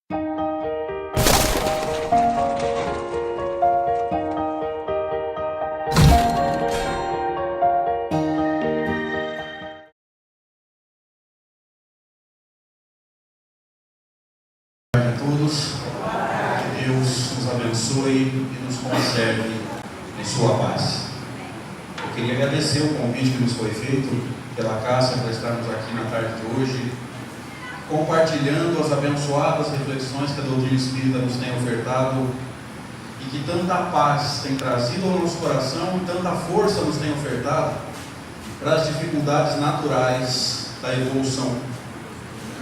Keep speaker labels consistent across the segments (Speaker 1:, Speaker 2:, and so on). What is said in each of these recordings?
Speaker 1: A todos, que Deus nos abençoe e nos conserve em sua paz. Eu queria agradecer o convite que nos foi feito pela Cássia para estarmos aqui na tarde de hoje, compartilhando as abençoadas reflexões que a doutrina espírita nos tem ofertado e que tanta paz tem trazido ao nosso coração e tanta força nos tem ofertado para as dificuldades naturais da evolução,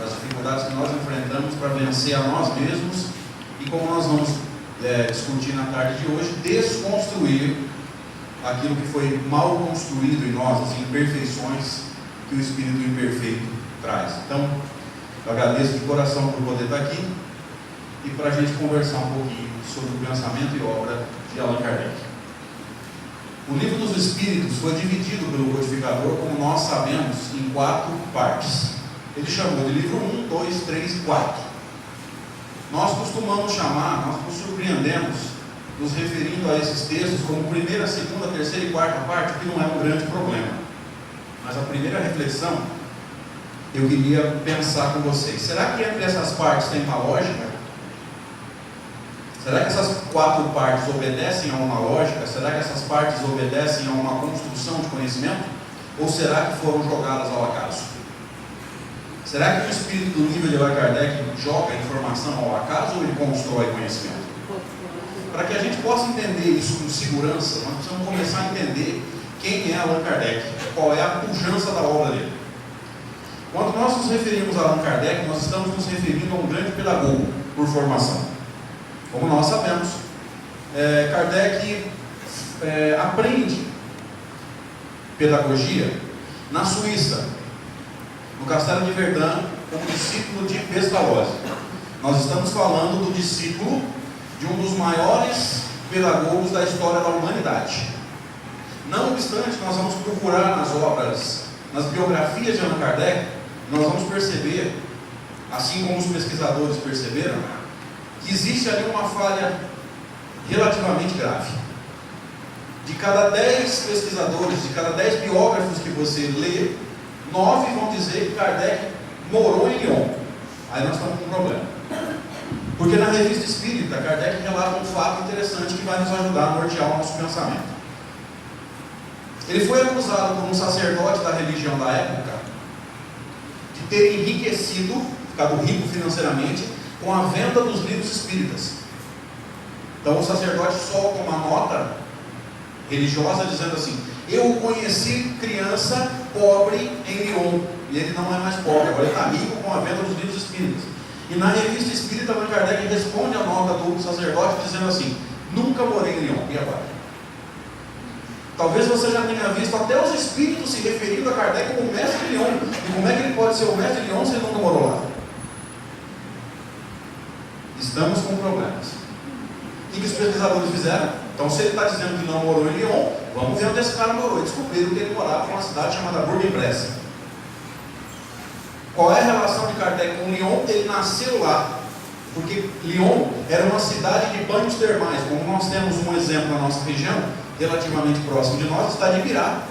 Speaker 1: as dificuldades que nós enfrentamos para vencer a nós mesmos e, como nós vamos discutir na tarde de hoje, desconstruir aquilo que foi mal construído em nós, as imperfeições que o espírito imperfeito traz. Então, eu agradeço de coração por poder estar aqui e para a gente conversar um pouquinho sobre o pensamento e obra de Allan Kardec. O Livro dos Espíritos foi dividido pelo codificador, como nós sabemos, em 4 partes. Ele chamou de livro 1, 2, 3 e 4. Nós costumamos chamar, nós nos surpreendemos, nos referindo a esses textos como primeira, segunda, terceira e quarta parte, o que não é um grande problema. Mas a primeira reflexão, eu queria pensar com vocês. Será que entre essas partes tem uma lógica? Será que essas 4 partes obedecem a uma lógica? Será que essas partes obedecem a uma construção de conhecimento? Ou será que foram jogadas ao acaso? Será que o espírito do nível de Allan Kardec joga informação ao acaso ou ele constrói conhecimento? Para que a gente possa entender isso com segurança, nós precisamos começar a entender quem é Allan Kardec, qual é a pujança da obra dele. Quando nós nos referimos a Allan Kardec, nós estamos nos referindo a um grande pedagogo por formação. Como nós sabemos, Kardec aprende pedagogia na Suíça, no Castelo de Verdun, como discípulo de Pestalozzi. Nós estamos falando do discípulo de um dos maiores pedagogos da história da humanidade. Não obstante, nós vamos procurar nas obras, nas biografias de Allan Kardec, nós vamos perceber, assim como os pesquisadores perceberam, que existe ali uma falha relativamente grave. De cada 10 pesquisadores, de cada 10 biógrafos que você lê, 9 vão dizer que Kardec morou em Lyon. Aí nós estamos com um problema. Porque na Revista Espírita, Kardec relata um fato interessante que vai nos ajudar a nortear o nosso pensamento. Ele foi acusado por um sacerdote da religião da época de ter enriquecido, ficado rico financeiramente, com a venda dos livros espíritas. Então o sacerdote solta uma nota religiosa dizendo assim: eu o conheci criança pobre em Lyon, e ele não é mais pobre, agora ele está rico com a venda dos livros espíritas. E na Revista Espírita, Allan Kardec responde a nota do sacerdote dizendo assim: nunca morei em Lyon, e agora? Talvez você já tenha visto até os espíritos se referindo a Kardec como mestre de Lyon. E como é que ele pode ser o mestre de Lyon se ele nunca morou lá? Estamos com problemas. O que os pesquisadores fizeram? Então, se ele está dizendo que não morou em Lyon, vamos ver onde esse cara morou. E descobriram que ele morava em uma cidade chamada Bourg-en-Bresse. Qual é a relação de Kardec com Lyon? Ele nasceu lá, porque Lyon era uma cidade de banhos termais. Como nós temos um exemplo na nossa região, relativamente próximo de nós, a cidade de Ibirá,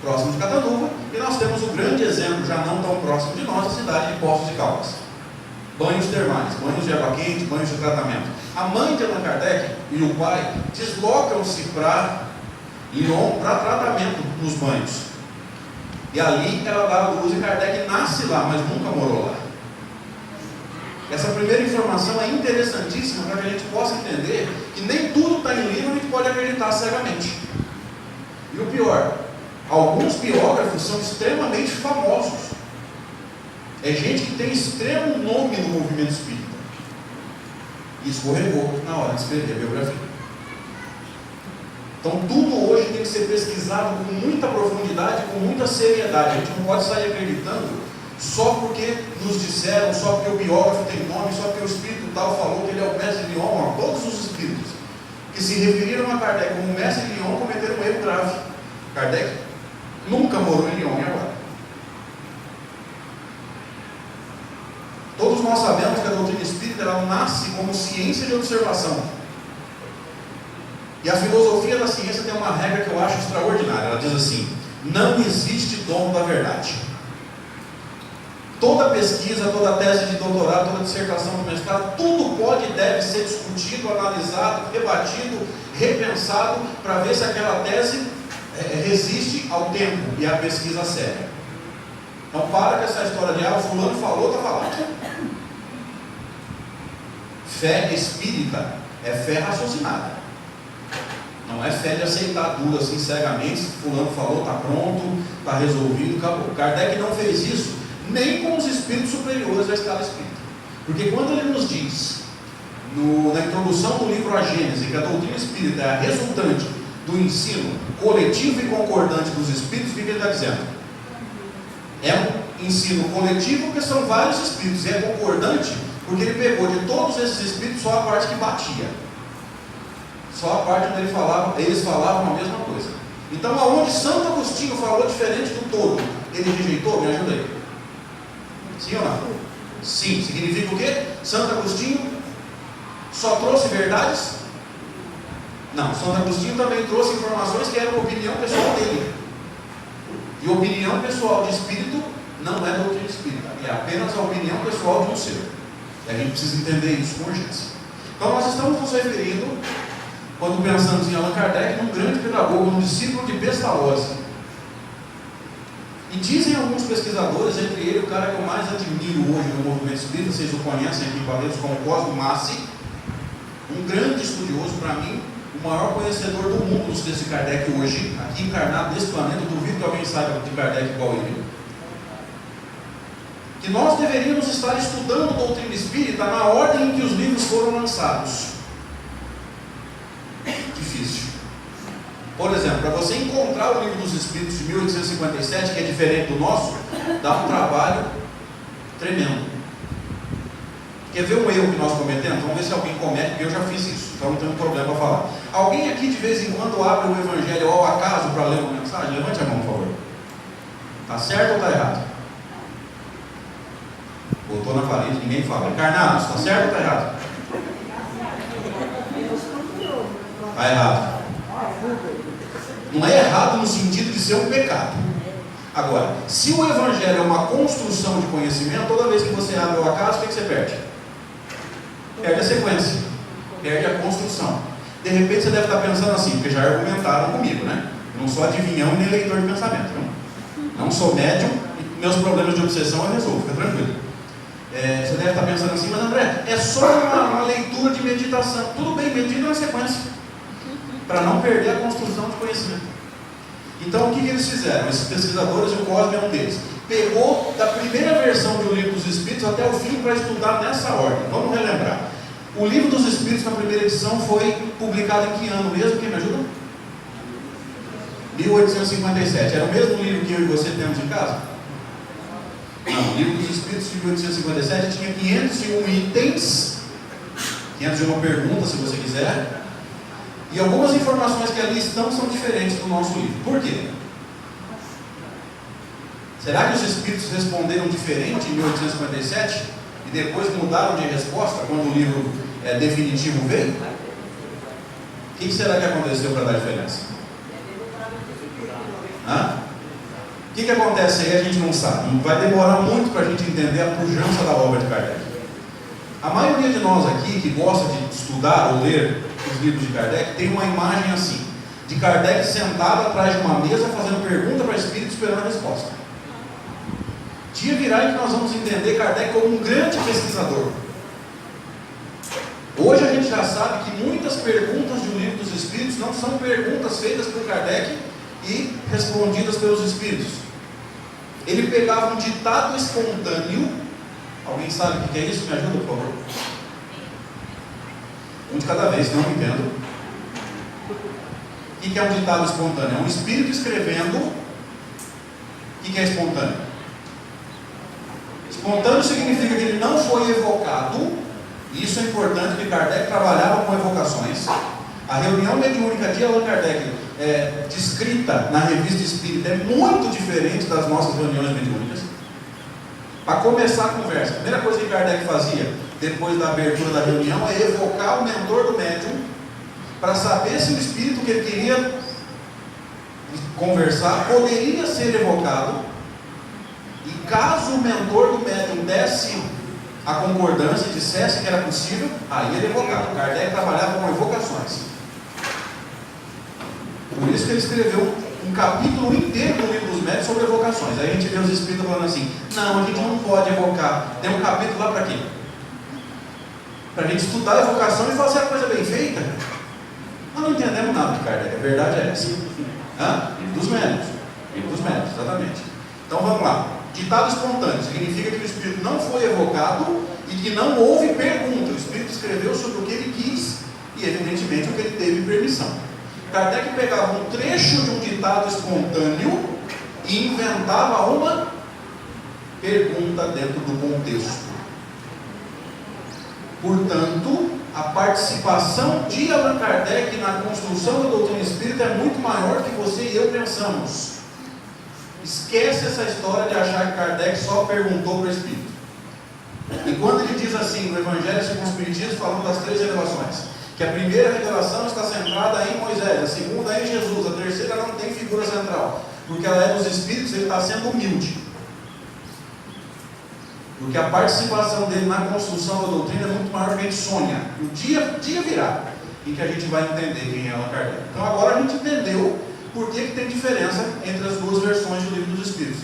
Speaker 1: próximo de Catanduva, e nós temos um grande exemplo, já não tão próximo de nós, a cidade de Poços de Caldas. Banhos termais, banhos de água quente, banhos de tratamento. A mãe de Allan Kardec e o pai deslocam-se para Lyon para tratamento nos banhos. E ali ela dá a luz e Kardec nasce lá, mas nunca morou lá. Essa primeira informação é interessantíssima para que a gente possa entender que nem tudo está em livro e a gente pode acreditar cegamente. E o pior, alguns biógrafos são extremamente famosos. É gente que tem extremo nome no movimento espírita. E escorregou na hora de escrever a biografia. Então tudo hoje tem que ser pesquisado com muita profundidade, com muita seriedade. A gente não pode sair acreditando só porque nos disseram, só porque o biógrafo tem nome, só porque o espírito tal falou que ele é o mestre de Lyon. Todos os espíritos que se referiram a Kardec como mestre de Lyon cometeram um erro grave. Kardec nunca morou em Lyon, e agora? Todos nós nós sabemos que a doutrina espírita ela nasce como ciência de observação. E a filosofia da ciência tem uma regra que eu acho extraordinária. Ela diz assim: não existe dono da verdade. Toda pesquisa, toda tese de doutorado, toda dissertação de mestrado, tudo pode e deve ser discutido, analisado, rebatido, repensado, para ver se aquela tese resiste ao tempo e à pesquisa séria. Então para com essa história de o fulano falou, está falando. Fé espírita é fé raciocinada. Não é fé de aceitar tudo assim cegamente. Se fulano falou, está pronto, está resolvido, acabou. Kardec não fez isso nem com os espíritos superiores da escala espírita. Porque quando ele nos diz, na introdução do livro A Gênese, que a doutrina espírita é a resultante do ensino coletivo e concordante dos espíritos, o que ele está dizendo? É um ensino coletivo porque são vários espíritos, e é concordante porque ele pegou de todos esses espíritos só a parte que batia. Só a parte onde eles falavam a mesma coisa. Então, aonde Santo Agostinho falou diferente do todo, ele rejeitou? Me ajuda aí. Sim ou não? Sim. Significa o quê? Santo Agostinho só trouxe verdades? Não. Santo Agostinho também trouxe informações que eram opinião pessoal dele. E opinião pessoal de espírito não é doutrina espírita. É apenas a opinião pessoal de um ser. E a gente precisa entender isso com urgência. Então nós estamos nos referindo, quando pensamos em Allan Kardec, num grande pedagogo, num discípulo de Pestalozzi. E dizem alguns pesquisadores, entre ele o cara que eu mais admiro hoje no movimento espírita, vocês o conhecem aqui em Paredes, como Cosmo Massi, um grande estudioso, para mim, o maior conhecedor do mundo desse Kardec hoje, aqui encarnado nesse planeta. Duvido que alguém saiba de Kardec igual ele. Que nós deveríamos estar estudando doutrina espírita na ordem em que os livros foram lançados. Difícil. Por exemplo, para você encontrar o Livro dos Espíritos de 1857, que é diferente do nosso, dá um trabalho tremendo. Quer ver um erro que nós cometemos? Vamos ver se alguém comete, porque eu já fiz isso, então não tem um problema para falar. Alguém aqui de vez em quando abre o Evangelho ao acaso para ler uma mensagem? Levante a mão, por favor. Está certo ou está errado? Botou na parede, ninguém fala. Encarnados, está certo ou está errado? Está errado. Não é errado no sentido de ser um pecado. Agora, se o Evangelho é uma construção de conhecimento, toda vez que você abre o acaso, o que você perde? Perde a sequência, perde a construção. De repente você deve estar pensando assim, porque já argumentaram comigo, né? Não sou adivinhão nem leitor de pensamento, não sou médium e meus problemas de obsessão eu resolvo, fica tranquilo. Você deve estar pensando assim, mas André, é só uma leitura de meditação. Tudo bem, medita na sequência, para não perder a construção de conhecimento. Então o que eles fizeram? Esses pesquisadores, o Cosme é um deles, pegou da primeira versão do Livro dos Espíritos até o fim para estudar nessa ordem. Vamos relembrar. O Livro dos Espíritos, na primeira edição, foi publicado em que ano mesmo? Quem me ajuda? 1857. Era o mesmo livro que eu e você temos em casa? Não, o Livro dos Espíritos de 1857 tinha 501 itens, 501 perguntas, se você quiser. E algumas informações que ali estão são diferentes do nosso livro. Por quê? Será que os espíritos responderam diferente em 1857 e depois mudaram de resposta quando o livro definitivo veio? O que será que aconteceu para dar diferença? O que acontece aí a gente não sabe. Vai demorar muito para a gente entender a pujança da obra de Kardec. A maioria de nós aqui que gosta de estudar ou ler os livros de Kardec tem uma imagem assim, de Kardec sentado atrás de uma mesa fazendo pergunta para espírito esperando a resposta. Dia virá em que nós vamos entender Kardec como um grande pesquisador. Hoje a gente já sabe que muitas perguntas do Livro dos Espíritos não são perguntas feitas por Kardec e respondidas pelos espíritos. Ele pegava um ditado espontâneo. Alguém sabe o que é isso? Me ajuda, por favor. Um de cada vez, não entendo. O que é um ditado espontâneo? É um espírito escrevendo. O que é espontâneo? Espontâneo significa que ele não foi evocado. E isso é importante, porque Kardec trabalhava com evocações. A reunião mediúnica de Allan Kardec, descrita na Revista Espírita, é muito diferente das nossas reuniões mediúnicas. Para começar a conversa, a primeira coisa que Kardec fazia, depois da abertura da reunião, é evocar o mentor do médium, para saber se o espírito que ele queria conversar poderia ser evocado, e caso o mentor do médium desse a concordância e dissesse que era possível, aí ele evocava. Kardec trabalhava com evocações. Por isso que ele escreveu um capítulo inteiro do livro dos médiuns sobre evocações. Aí a gente vê os espíritos falando assim: não, a gente não pode evocar. Tem um capítulo lá para quê? Para a gente estudar a evocação e fazer a coisa bem feita. Nós não entendemos nada de Kardec, a verdade é essa. Livro dos médiuns. Livro dos médiuns, exatamente. Então vamos lá. Ditado espontâneo significa que o espírito não foi evocado e que não houve pergunta. O espírito escreveu sobre o que ele quis e, evidentemente, o que ele teve permissão. Kardec pegava um trecho de um ditado espontâneo e inventava uma pergunta dentro do contexto. Portanto, a participação de Allan Kardec na construção da doutrina espírita é muito maior que você e eu pensamos. Esquece essa história de achar que Kardec só perguntou para o espírito. E quando ele diz assim, no Evangelho segundo o Espiritismo, falando das 3 revelações, que a primeira revelação está centrada em Moisés, a segunda é em Jesus, a terceira não tem figura central, porque ela é dos espíritos, ele está sendo humilde. Porque a participação dele na construção da doutrina é muito maior do que a gente sonha. O dia virá em que a gente vai entender quem é Allan Kardec. Então agora a gente entendeu por que tem diferença entre as duas versões do Livro dos Espíritos.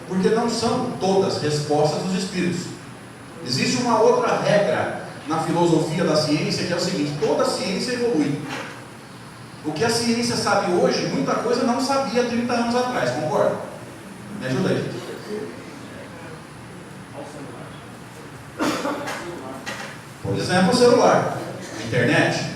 Speaker 1: Porque não são todas respostas dos espíritos. Existe uma outra regra na filosofia da ciência, que é o seguinte: toda ciência evolui. O que a ciência sabe hoje, muita coisa não sabia 30 anos atrás, concorda? Me ajuda aí. Por exemplo, o celular, a internet.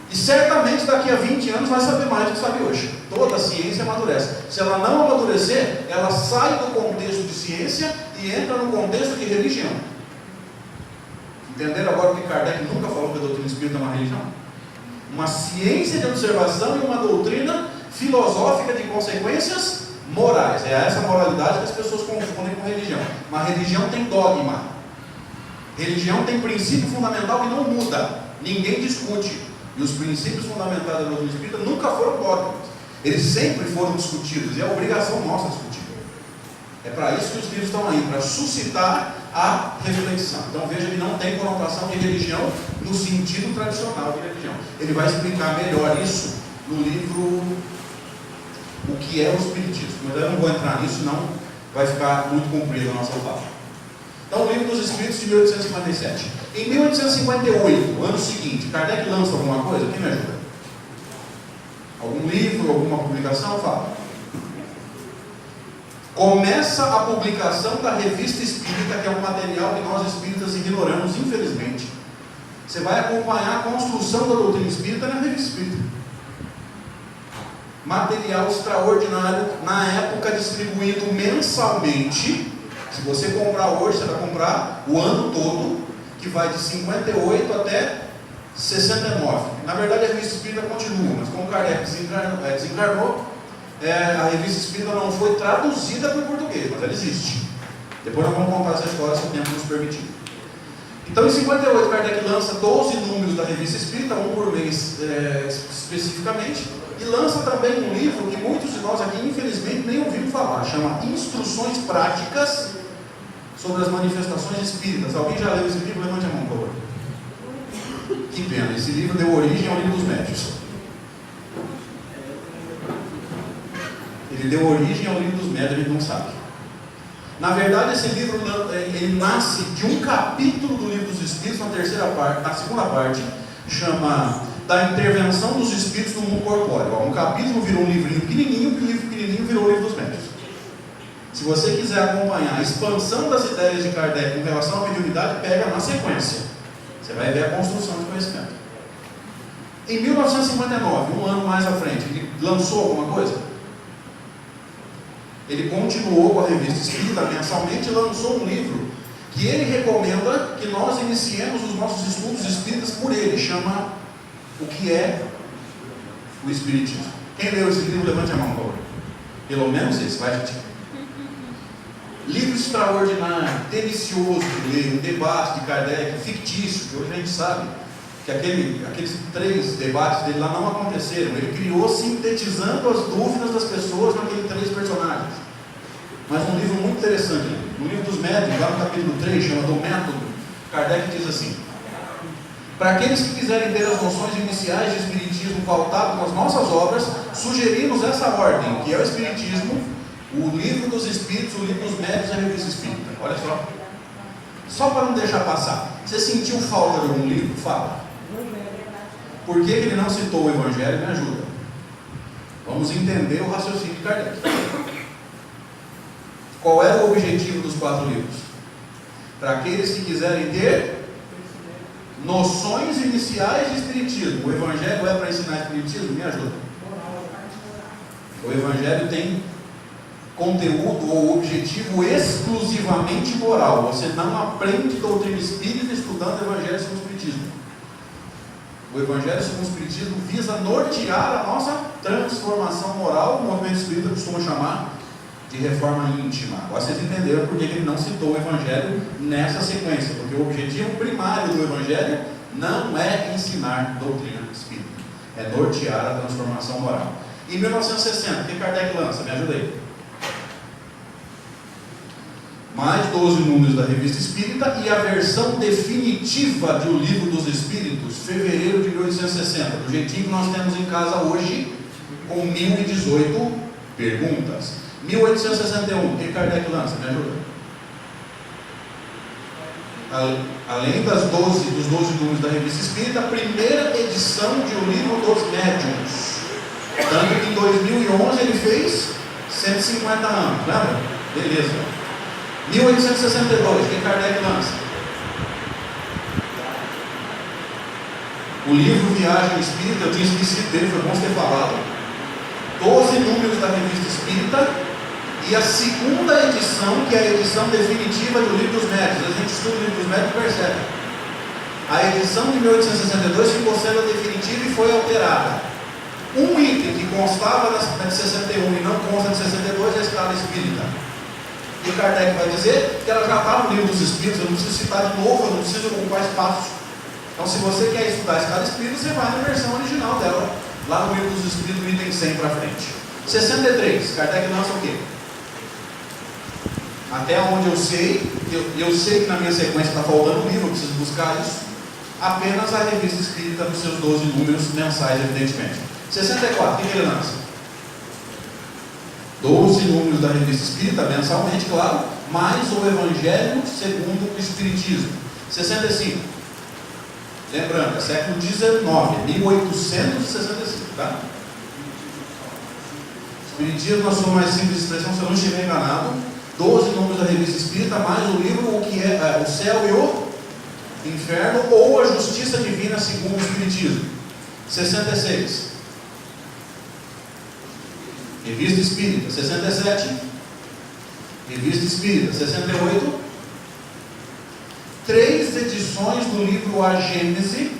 Speaker 1: E certamente daqui a 20 anos vai saber mais do que sabe hoje. Toda a ciência amadurece. Se ela não amadurecer, ela sai do contexto de ciência e entra no contexto de religião. Entenderam agora que Kardec nunca falou que a doutrina espírita é uma religião? Uma ciência de observação e uma doutrina filosófica de consequências morais. É essa moralidade que as pessoas confundem com religião. Uma religião tem dogma. Religião tem princípio fundamental que não muda. Ninguém discute. E os princípios fundamentais da doutrina espírita nunca foram dogmas. Eles sempre foram discutidos. E é obrigação nossa discutir. É para isso que os livros estão aí, para suscitar a reflexão. Então veja que não tem conotação de religião no sentido tradicional de religião. Ele vai explicar melhor isso no livro O que é o Espiritismo. Mas eu não vou entrar nisso, senão vai ficar muito comprido a nossa fala. Então, o Livro dos Espíritos de 1857. Em 1858, ano seguinte, Kardec lança alguma coisa? Quem me ajuda? Algum livro, alguma publicação? Fala. Começa a publicação da Revista Espírita, que é um material que nós espíritas ignoramos, infelizmente. Você vai acompanhar a construção da doutrina espírita na Revista Espírita. Material extraordinário, na época distribuído mensalmente. Se você comprar hoje, você vai comprar o ano todo, que vai de 58 até 69. Na verdade, a Revista Espírita continua, mas como Kardec desencarnou, a Revista Espírita não foi traduzida para o português, mas ela existe. Depois nós vamos contar essa história, se o tempo nos permitir. Então, em 58, Kardec lança 12 números da Revista Espírita, um por mês especificamente, e lança também um livro que muitos de nós aqui, infelizmente, nem ouviram falar, chama Instruções Práticas sobre as Manifestações Espíritas. Alguém já leu esse livro? Levante a mão, por favor. Que pena, esse livro deu origem ao Livro dos Médiuns. Ele deu origem ao Livro dos Médiuns, a gente não sabe. Na verdade, esse livro ele nasce de um capítulo do Livro dos Espíritos, na segunda parte, chama Da Intervenção dos Espíritos no Mundo Corpóreo. Um capítulo virou um livrinho pequenininho, e o livro pequenininho virou o Livro dos Médiuns. Se você quiser acompanhar a expansão das ideias de Kardec em relação à mediunidade, pega na sequência. Você vai ver a construção de conhecimento. Em 1959, um ano mais à frente, ele lançou alguma coisa? Ele continuou com a Revista Espírita mensalmente e lançou um livro que ele recomenda que nós iniciemos os nossos estudos espíritas por ele. Chama O que é o Espiritismo. Quem leu esse livro, levante a mão, por favor. Pelo menos esse, vai, gente. livro extraordinário, delicioso de ler, um debate de Kardec, fictício, que hoje a gente sabe que aqueles 3 debates dele lá não aconteceram. Ele criou sintetizando as dúvidas das pessoas naqueles 3 personagens. Mas um livro muito interessante, no livro dos médiuns, lá no capítulo 3, chamado Método, Kardec diz assim: para aqueles que quiserem ter as noções iniciais de Espiritismo pautado nas nossas obras, sugerimos essa ordem, que é o Espiritismo, o Livro dos Espíritos, o Livro dos Médiuns e a Revista Espírita. Olha só para não deixar passar. Você sentiu falta de algum livro? Fala. Por que ele não citou o Evangelho? Me ajuda. Vamos entender o raciocínio de Kardec. Qual era o objetivo dos 4 livros? Para aqueles que quiserem ter noções iniciais de Espiritismo. O Evangelho é para ensinar Espiritismo? Me ajuda. O Evangelho tem conteúdo ou objetivo exclusivamente moral. Você não aprende doutrina espírita estudando o Evangelho segundo o Espiritismo. O Evangelho segundo o Espiritismo visa nortear a nossa transformação moral. O movimento espírita costuma chamar de reforma íntima. Agora vocês entenderam por que ele não citou o Evangelho nessa sequência, porque o objetivo primário do Evangelho não é ensinar doutrina espírita, é nortear a transformação moral. Em 1960, o que Kardec lança? Me ajuda aí. Mais 12 números da Revista Espírita e a versão definitiva de O Livro dos Espíritos, fevereiro de 1860, do jeitinho que nós temos em casa hoje, com 1018 perguntas. 1861, o que Kardec lança? Me ajuda. Além dos 12 números da Revista Espírita, a primeira edição de O Livro dos Médiuns. Tanto que em 2011 ele fez 150 anos, lembra? Beleza. 1862, o que Kardec lança? O livro Viagem Espírita, eu tinha esquecido dele, foi bom você ter falado. 12 números da Revista Espírita e a segunda edição, que é a edição definitiva do Livro dos Médiuns. A gente estuda o Livro dos Médiuns e percebe. A edição de 1862 ficou sendo a definitiva e foi alterada. Um item que constava na de 61 e não consta de 62 é a escala espírita. E Kardec vai dizer que ela já está no Livro dos Espíritos, eu não preciso citar de novo, eu não preciso ocupar espaço. Então, se você quer estudar a escala espírita, você vai na versão original dela, lá no Livro dos Espíritos, no item 100 para frente. 63, Kardec lança o quê? Até onde eu sei, eu sei que na minha sequência está faltando um livro, eu preciso buscar isso. Apenas a Revista Espírita dos seus 12 números mensais, evidentemente. 64, o que ele lança? 12 números da Revista Espírita, mensalmente, claro, mais o Evangelho segundo o Espiritismo. 65. Lembrando, é século XIX, 1865, tá? Espiritismo, na sua mais simples expressão, se eu não estiver enganado, 12 números da Revista Espírita, mais o livro, o que é o céu e o inferno, ou a justiça divina segundo o Espiritismo. 66. Revista Espírita. 67. Revista Espírita. 68. 3 edições do livro A Gênese,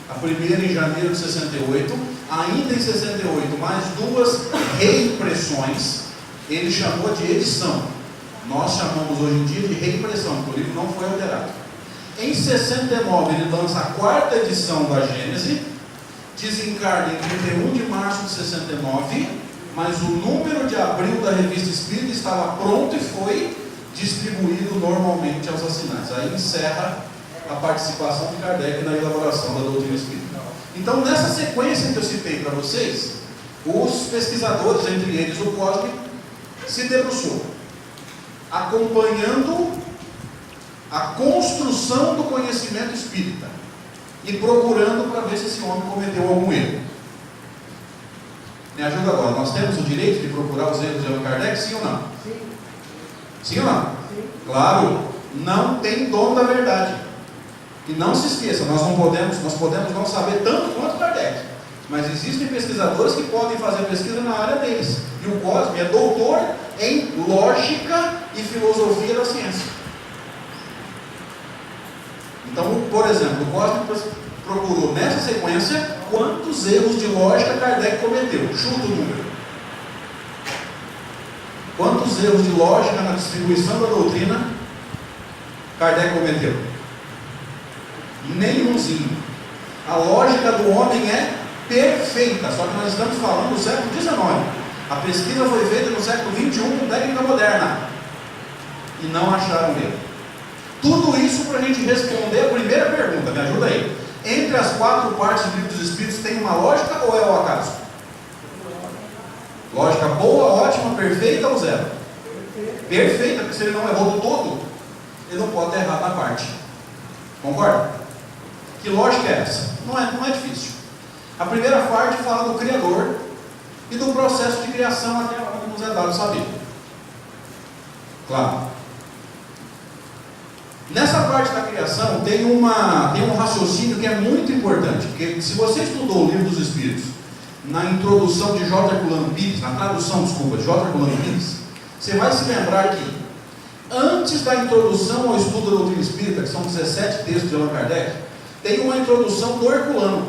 Speaker 1: a primeira em janeiro de 68, ainda em 68, mais 2 reimpressões. Ele chamou de edição. Nós chamamos hoje em dia de reimpressão, porque o livro não foi alterado. Em 69 ele lança a 4ª edição da Gênese, desencarna em 31 de março de 69, mas o número de abril da Revista Espírita estava pronto e foi distribuído normalmente aos assinantes. Aí encerra a participação de Kardec na elaboração da doutrina espírita. Então, nessa sequência que eu citei para vocês, os pesquisadores, entre eles o Cosme, se debruçou, acompanhando a construção do conhecimento espírita e procurando para ver se esse homem cometeu algum erro. Me ajuda agora, nós temos o direito de procurar os erros de Allan Kardec, sim ou não? Sim. Sim ou não? Sim. Claro, não tem dono da verdade. E não se esqueça, nós podemos não saber tanto quanto Kardec, mas existem pesquisadores que podem fazer pesquisa na área deles. E o Cosme é doutor em lógica e filosofia da ciência. Então, por exemplo, o Cosme procurou nessa sequência quantos erros de lógica Kardec cometeu. Chuta o número. Quantos erros de lógica na distribuição da doutrina Kardec cometeu? Nenhumzinho. A lógica do homem é perfeita, só que nós estamos falando do século XIX. A pesquisa foi feita no século XXI com técnica moderna e não acharam erro. Tudo isso para a gente responder a primeira pergunta, me ajuda aí. Entre as 4 partes do Livro dos Espíritos tem uma lógica ou é o acaso? Lógica boa, ótima, perfeita ou zero? Perfeita, porque se ele não errou do todo, ele não pode ter errado na parte. Concorda? Que lógica é essa? Não é difícil. A primeira parte fala do Criador e do processo de criação até onde nos é dado saber. Claro. Nessa parte da criação tem um raciocínio que é muito importante, porque se você estudou o Livro dos Espíritos na introdução de J. Herculano Pires, na tradução, desculpa, de J. Herculano Pires, você vai se lembrar que antes da introdução ao estudo da doutrina espírita, que são 17 textos de Allan Kardec, tem uma introdução do Herculano,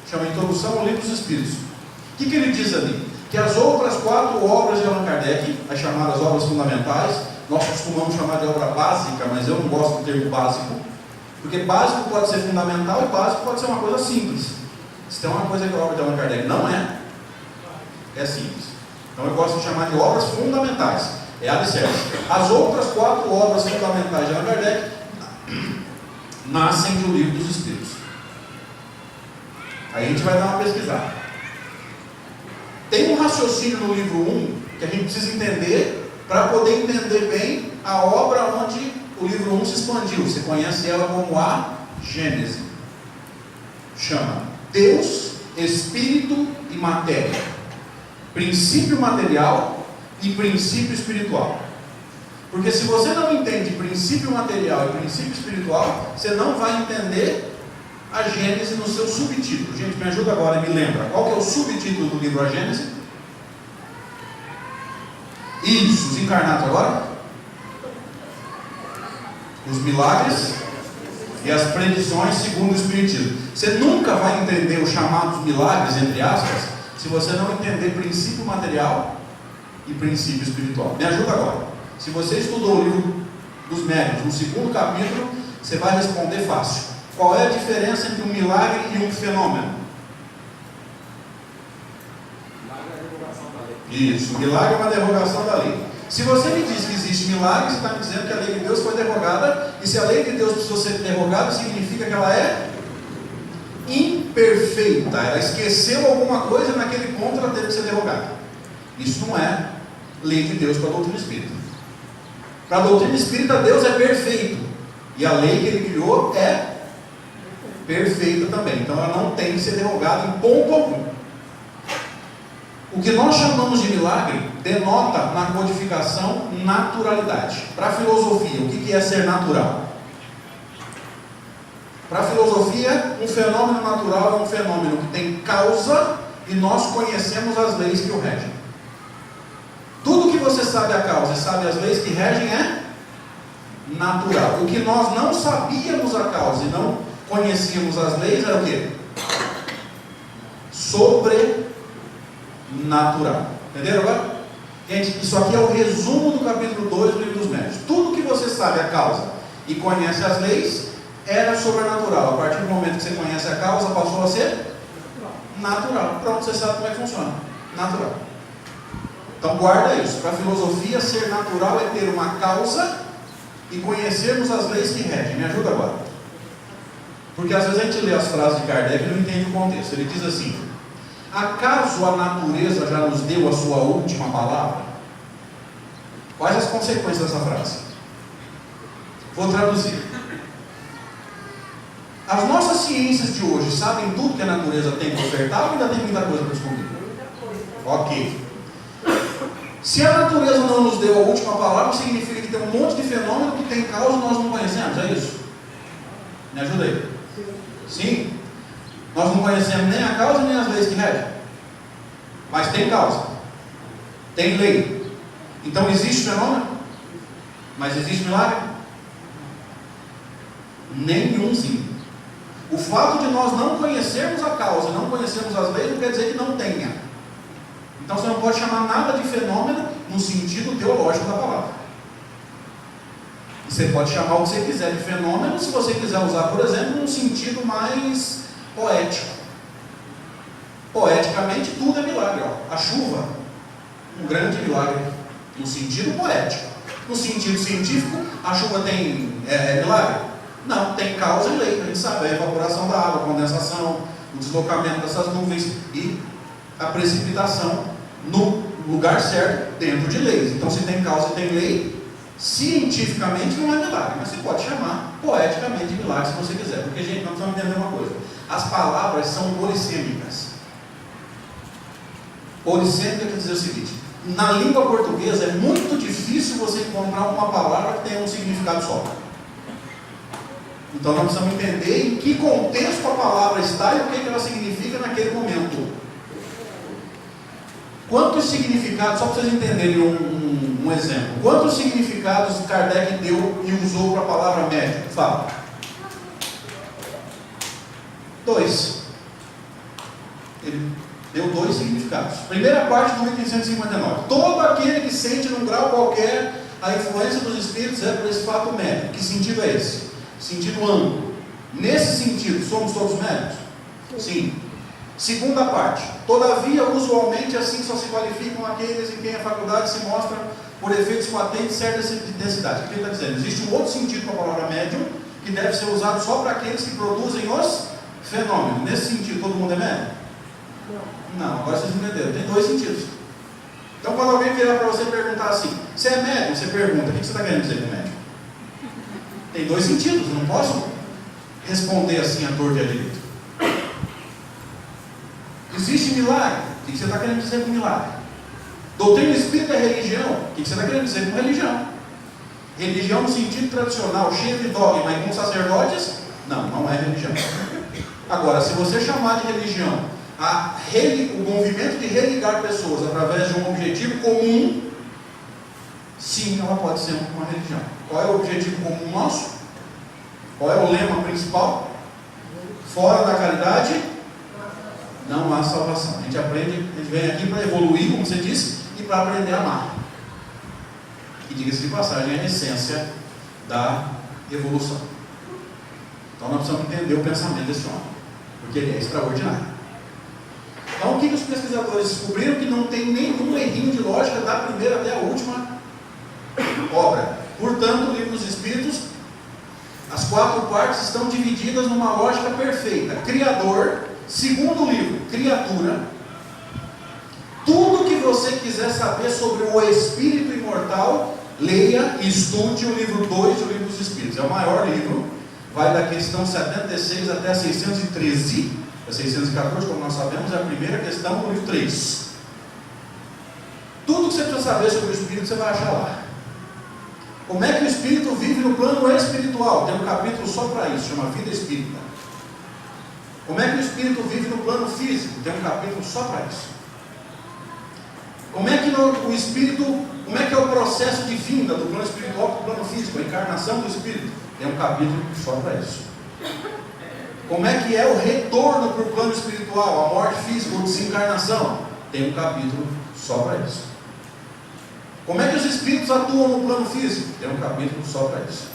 Speaker 1: chama Introdução ao Livro dos Espíritos. O que ele diz ali? Que as outras 4 obras de Allan Kardec, as chamadas obras fundamentais, nós costumamos chamar de obra básica, mas eu não gosto do termo básico, porque básico pode ser fundamental e básico pode ser uma coisa simples. Se tem uma coisa que a obra de Allan Kardec não é simples. Então eu gosto de chamar de obras fundamentais, é alicerce. As outras 4 obras fundamentais de Allan Kardec nascem do Livro dos Espíritos. Aí a gente vai dar uma pesquisada. Tem um raciocínio no livro 1 que a gente precisa entender para poder entender bem a obra onde o livro 1 se expandiu. Você conhece ela como a Gênese. Chama Deus, Espírito e Matéria. Princípio material e princípio espiritual. Porque se você não entende princípio material e princípio espiritual, você não vai entender a Gênese no seu subtítulo. Gente, me ajuda agora e me lembra. Qual que é o subtítulo do livro A Gênese? Isso, os encarnados agora? Os milagres e as predições segundo o Espiritismo. Você nunca vai entender os chamados milagres, entre aspas, se você não entender princípio material e princípio espiritual. Me ajuda agora. Se você estudou o livro dos médiuns, no segundo capítulo, você vai responder fácil. Qual é a diferença entre um milagre e um fenômeno? Isso, milagre é uma derrogação da lei. Se você me diz que existe milagre, você está me dizendo que a lei de Deus foi derrogada, e se a lei de Deus precisou ser derrogada, significa que ela é imperfeita. Ela esqueceu alguma coisa, naquele ponto ela teve que ser derrogada. Isso não é lei de Deus para a doutrina espírita. Para a doutrina espírita, Deus é perfeito, e a lei que ele criou é perfeita também. Então ela não tem que ser derrogada em ponto algum. O que nós chamamos de milagre denota na codificação naturalidade. Para a filosofia, o que é ser natural? Para a filosofia, um fenômeno natural é um fenômeno que tem causa e nós conhecemos as leis que o regem. Tudo que você sabe a causa e sabe as leis que regem é natural. O que nós não sabíamos a causa e não conhecíamos as leis era o quê? Sobrenatural. Entenderam agora? Gente, isso aqui é o resumo do capítulo 2 do Livro dos Médiuns. Tudo que você sabe a causa e conhece as leis era sobrenatural. A partir do momento que você conhece a causa, passou a ser natural. Pronto, você sabe como é que funciona. Natural. Então guarda isso. Para a filosofia, ser natural é ter uma causa e conhecermos as leis que regem. Me ajuda agora. Porque às vezes a gente lê as frases de Kardec e não entende o contexto. Ele diz assim: acaso a natureza já nos deu a sua última palavra? Quais as consequências dessa frase? Vou traduzir. As nossas ciências de hoje sabem tudo que a natureza tem para ofertar ou ainda tem muita coisa para descobrir? Ok. Se a natureza não nos deu a última palavra, significa que tem um monte de fenômeno que tem causa e nós não conhecemos, é isso? Me ajuda aí. Sim? Nós não conhecemos nem a causa nem as leis que regem. Mas tem causa. Tem lei. Então existe fenômeno? Mas existe milagre? Nenhumzinho. O fato de nós não conhecermos a causa, não conhecermos as leis, não quer dizer que não tenha. Então você não pode chamar nada de fenômeno no sentido teológico da palavra. Você pode chamar o que você quiser de fenômeno, se você quiser usar, por exemplo, num sentido mais poético. Poeticamente, tudo é milagre. A chuva, um grande milagre, no sentido poético. No sentido científico, a chuva tem milagre? Não, tem causa e lei. A gente sabe, a evaporação da água, a condensação, o deslocamento dessas nuvens e a precipitação no lugar certo, dentro de leis. Então, se tem causa e tem lei, cientificamente não é milagre, mas você pode chamar poeticamente de milagre se você quiser. Porque, gente, nós precisamos entender uma coisa: as palavras são polissêmicas. Polissêmica quer dizer o seguinte: na língua portuguesa é muito difícil você encontrar uma palavra que tenha um significado só. Então nós precisamos entender em que contexto a palavra está e o que ela significa naquele momento. Quantos significados, só para vocês entenderem um exemplo, quantos significados Kardec deu e usou para a palavra médium? Fala. 2. Ele deu 2 significados. Primeira parte do item 159. Todo aquele que sente num grau qualquer a influência dos espíritos é por esse fato médium. Que sentido é esse? Sentido amplo. Nesse sentido, somos todos médios? Sim. Segunda parte. Todavia, usualmente, assim só se qualificam aqueles em quem a faculdade se mostra por efeitos patentes certa densidade. O que ele está dizendo? Existe um outro sentido para a palavra médium que deve ser usado só para aqueles que produzem os fenômenos. Nesse sentido, todo mundo é médium? Não, agora vocês entenderam. Tem 2 sentidos. Então, quando alguém virar para você e perguntar assim: você é médium? Você pergunta: o que você está querendo dizer com médium? Tem 2 sentidos. Eu não posso responder assim à torta e à direita. Existe milagre? O que você está querendo dizer com milagre? Doutrina espírita é religião? O que você está querendo dizer com religião? Religião no sentido tradicional, cheia de dogma, mas com sacerdotes? Não, não é religião. Agora, se você chamar de religião o movimento de religar pessoas através de um objetivo comum, sim, ela pode ser uma religião. Qual é o objetivo comum nosso? Qual é o lema principal? Fora da caridade não há salvação. A gente aprende, a gente vem aqui para evoluir, como você disse, e para aprender a amar. E diga-se de passagem, é a essência da evolução. Então nós precisamos entender o pensamento desse homem, porque ele é extraordinário. Então o que os pesquisadores descobriram? Que não tem nenhum errinho de lógica da primeira até a última obra. Portanto, o livro dos Espíritos, as 4 partes estão divididas numa lógica perfeita. Criador. Segundo livro, criatura. Tudo que você quiser saber sobre o espírito imortal, leia e estude o livro 2 do livro dos Espíritos. É o maior livro, vai da questão 76 até a 613. A 614, como nós sabemos, é a primeira questão do livro 3. Tudo que você precisa saber sobre o espírito, você vai achar lá. Como é que o espírito vive no plano espiritual? Tem um capítulo só para isso, chama Vida Espírita. Como é que o espírito vive no plano físico? Tem um capítulo só para isso. Como é que o espírito, como é que é o processo de vinda do plano espiritual para o plano físico, a encarnação do espírito? Tem um capítulo só para isso. Como é que é o retorno para o plano espiritual, a morte física ou desencarnação? Tem um capítulo só para isso. Como é que os espíritos atuam no plano físico? Tem um capítulo só para isso.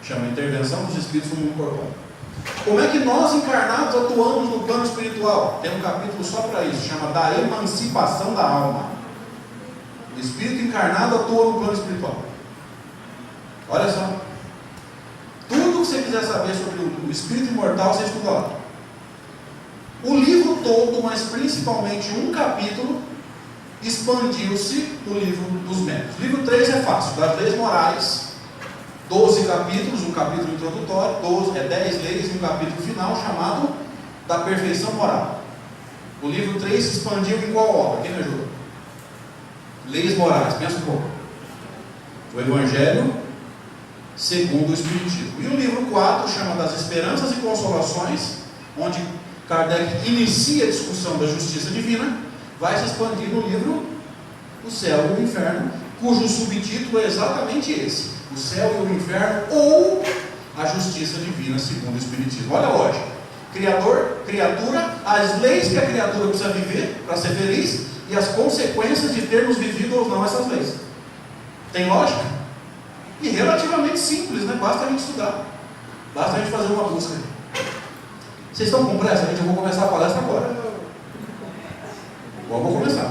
Speaker 1: Chama Intervenção dos Espíritos no Mundo Corpóreo. Como é que nós encarnados atuamos no plano espiritual? Tem um capítulo só para isso, chama Da Emancipação da Alma. O espírito encarnado atua no plano espiritual. Olha só. Tudo que você quiser saber sobre o espírito imortal, você estuda lá. O livro todo, mas principalmente um capítulo, expandiu-se no livro dos médiuns. O livro 3 é fácil, das leis morais. 12 capítulos, um capítulo introdutório, 10 leis e um capítulo final chamado da perfeição moral. O livro 3 se expandiu em qual obra? Quem me ajuda? Leis morais, pensa um pouco. O Evangelho segundo o Espiritismo. E o livro 4 chama das Esperanças e Consolações, onde Kardec inicia a discussão da justiça divina, vai se expandir no livro O Céu e o Inferno, cujo subtítulo é exatamente esse: O Céu e o Inferno, ou a Justiça Divina segundo o Espiritismo. Olha a lógica: Criador, criatura, as leis que a criatura precisa viver para ser feliz, e as consequências de termos vivido ou não essas leis. Tem lógica? E relativamente simples, né? Basta a gente estudar. Basta a gente fazer uma busca. Vocês estão com pressa? Eu vou começar a palestra agora. Vou começar.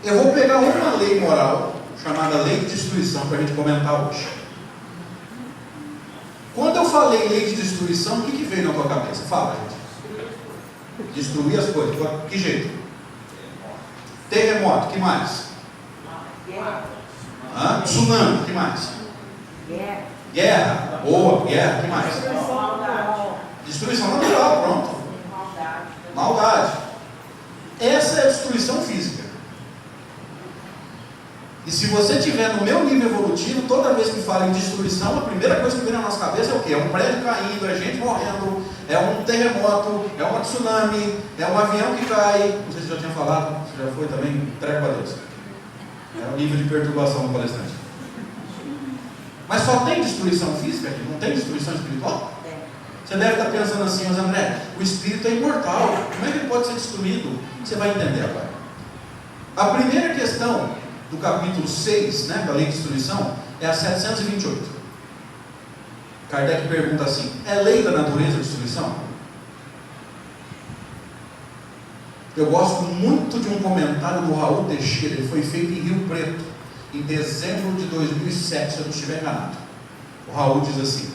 Speaker 1: Eu vou pegar uma lei moral, chamada lei de destruição, para a gente comentar hoje. Quando eu falei lei de destruição, o que veio na tua cabeça? Fala, gente. Destruir as coisas. Que jeito? Terremoto, que mais? Tsunami, que mais? Guerra. Boa, guerra, que mais? Destruição natural, pronto. Maldade. Essa é a destruição física. E se você estiver no meu nível evolutivo, toda vez que fala em destruição, a primeira coisa que vem na nossa cabeça é o quê? É um prédio caindo, é gente morrendo, é um terremoto, é uma tsunami, é um avião que cai. Não sei se já tinha falado, se já foi também, entrega para Deus. É o nível de perturbação do palestrante. Mas só tem destruição física aqui? Não tem destruição espiritual? Você deve estar pensando assim, mas André, o espírito é imortal, como é que ele pode ser destruído? Você vai entender agora. A primeira questão do capítulo 6, né, da lei de destruição, é a 728. Kardec pergunta assim: é lei da natureza a destruição? Eu gosto muito de um comentário do Raul Teixeira, ele foi feito em Rio Preto, em dezembro de 2007, se eu não estiver enganado. O Raul diz assim: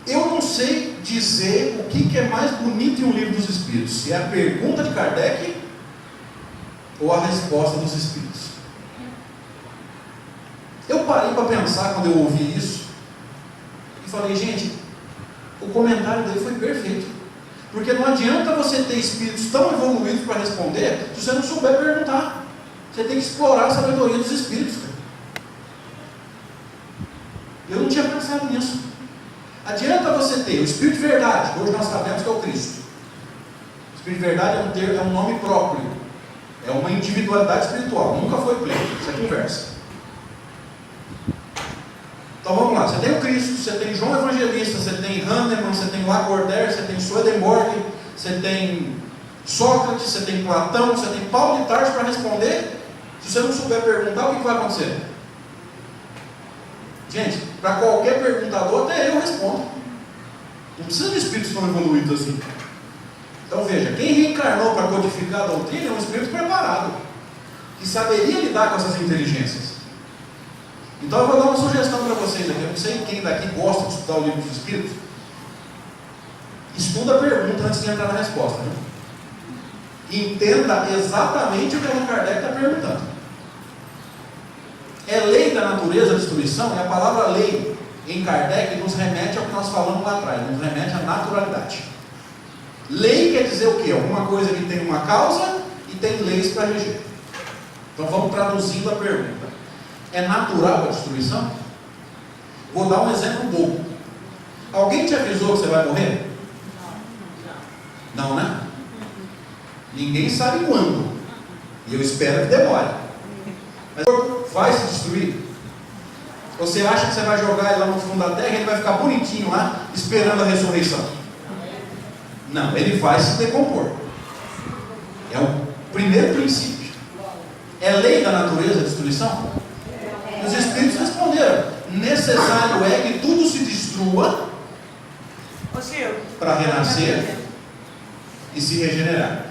Speaker 1: eu não sei dizer o que é mais bonito em um livro dos Espíritos, se é a pergunta de Kardec ou a resposta dos Espíritos. Eu parei para pensar quando eu ouvi isso e falei, gente, o comentário dele foi perfeito, porque não adianta você ter espíritos tão evoluídos para responder se você não souber perguntar. Você tem que explorar a sabedoria dos espíritos, cara. Eu não tinha pensado nisso. Adianta você ter o Espírito de Verdade, hoje nós sabemos que é o Cristo. O Espírito de Verdade é um nome próprio, é uma individualidade espiritual, nunca foi pleno, isso é conversa. Então vamos lá, você tem o Cristo, você tem João Evangelista, você tem Hahnemann, você tem Lacordaire, você tem Swedenborg, você tem Sócrates, você tem Platão, você tem Paulo de Tarso para responder. Se você não souber perguntar, o que vai acontecer? Gente, para qualquer perguntador, até eu respondo. Não precisa de espíritos tão evoluídos assim. Então veja, quem reencarnou para codificar a doutrina é um espírito preparado, que saberia lidar com essas inteligências. Então eu vou dar uma sugestão para vocês aqui. Eu não sei quem daqui gosta de estudar o livro dos Espíritos. Estuda a pergunta antes de entrar na resposta, né? Entenda exatamente o que Allan Kardec está perguntando. É lei da natureza a destruição? E a palavra lei em Kardec nos remete ao que nós falamos lá atrás, nos remete à naturalidade. Lei quer dizer o quê? Alguma coisa que tem uma causa e tem leis para reger. Então vamos traduzindo a pergunta. É natural a destruição? Vou dar um exemplo bobo. Alguém te avisou que você vai morrer? Não, né? Ninguém sabe quando. E eu espero que demore. Mas o corpo vai se destruir? Você acha que você vai jogar ele lá no fundo da terra e ele vai ficar bonitinho lá, esperando a ressurreição? Não, ele vai se decompor. É o primeiro princípio. É lei da natureza a destruição? Os Espíritos responderam: necessário é que tudo se destrua para renascer e se regenerar.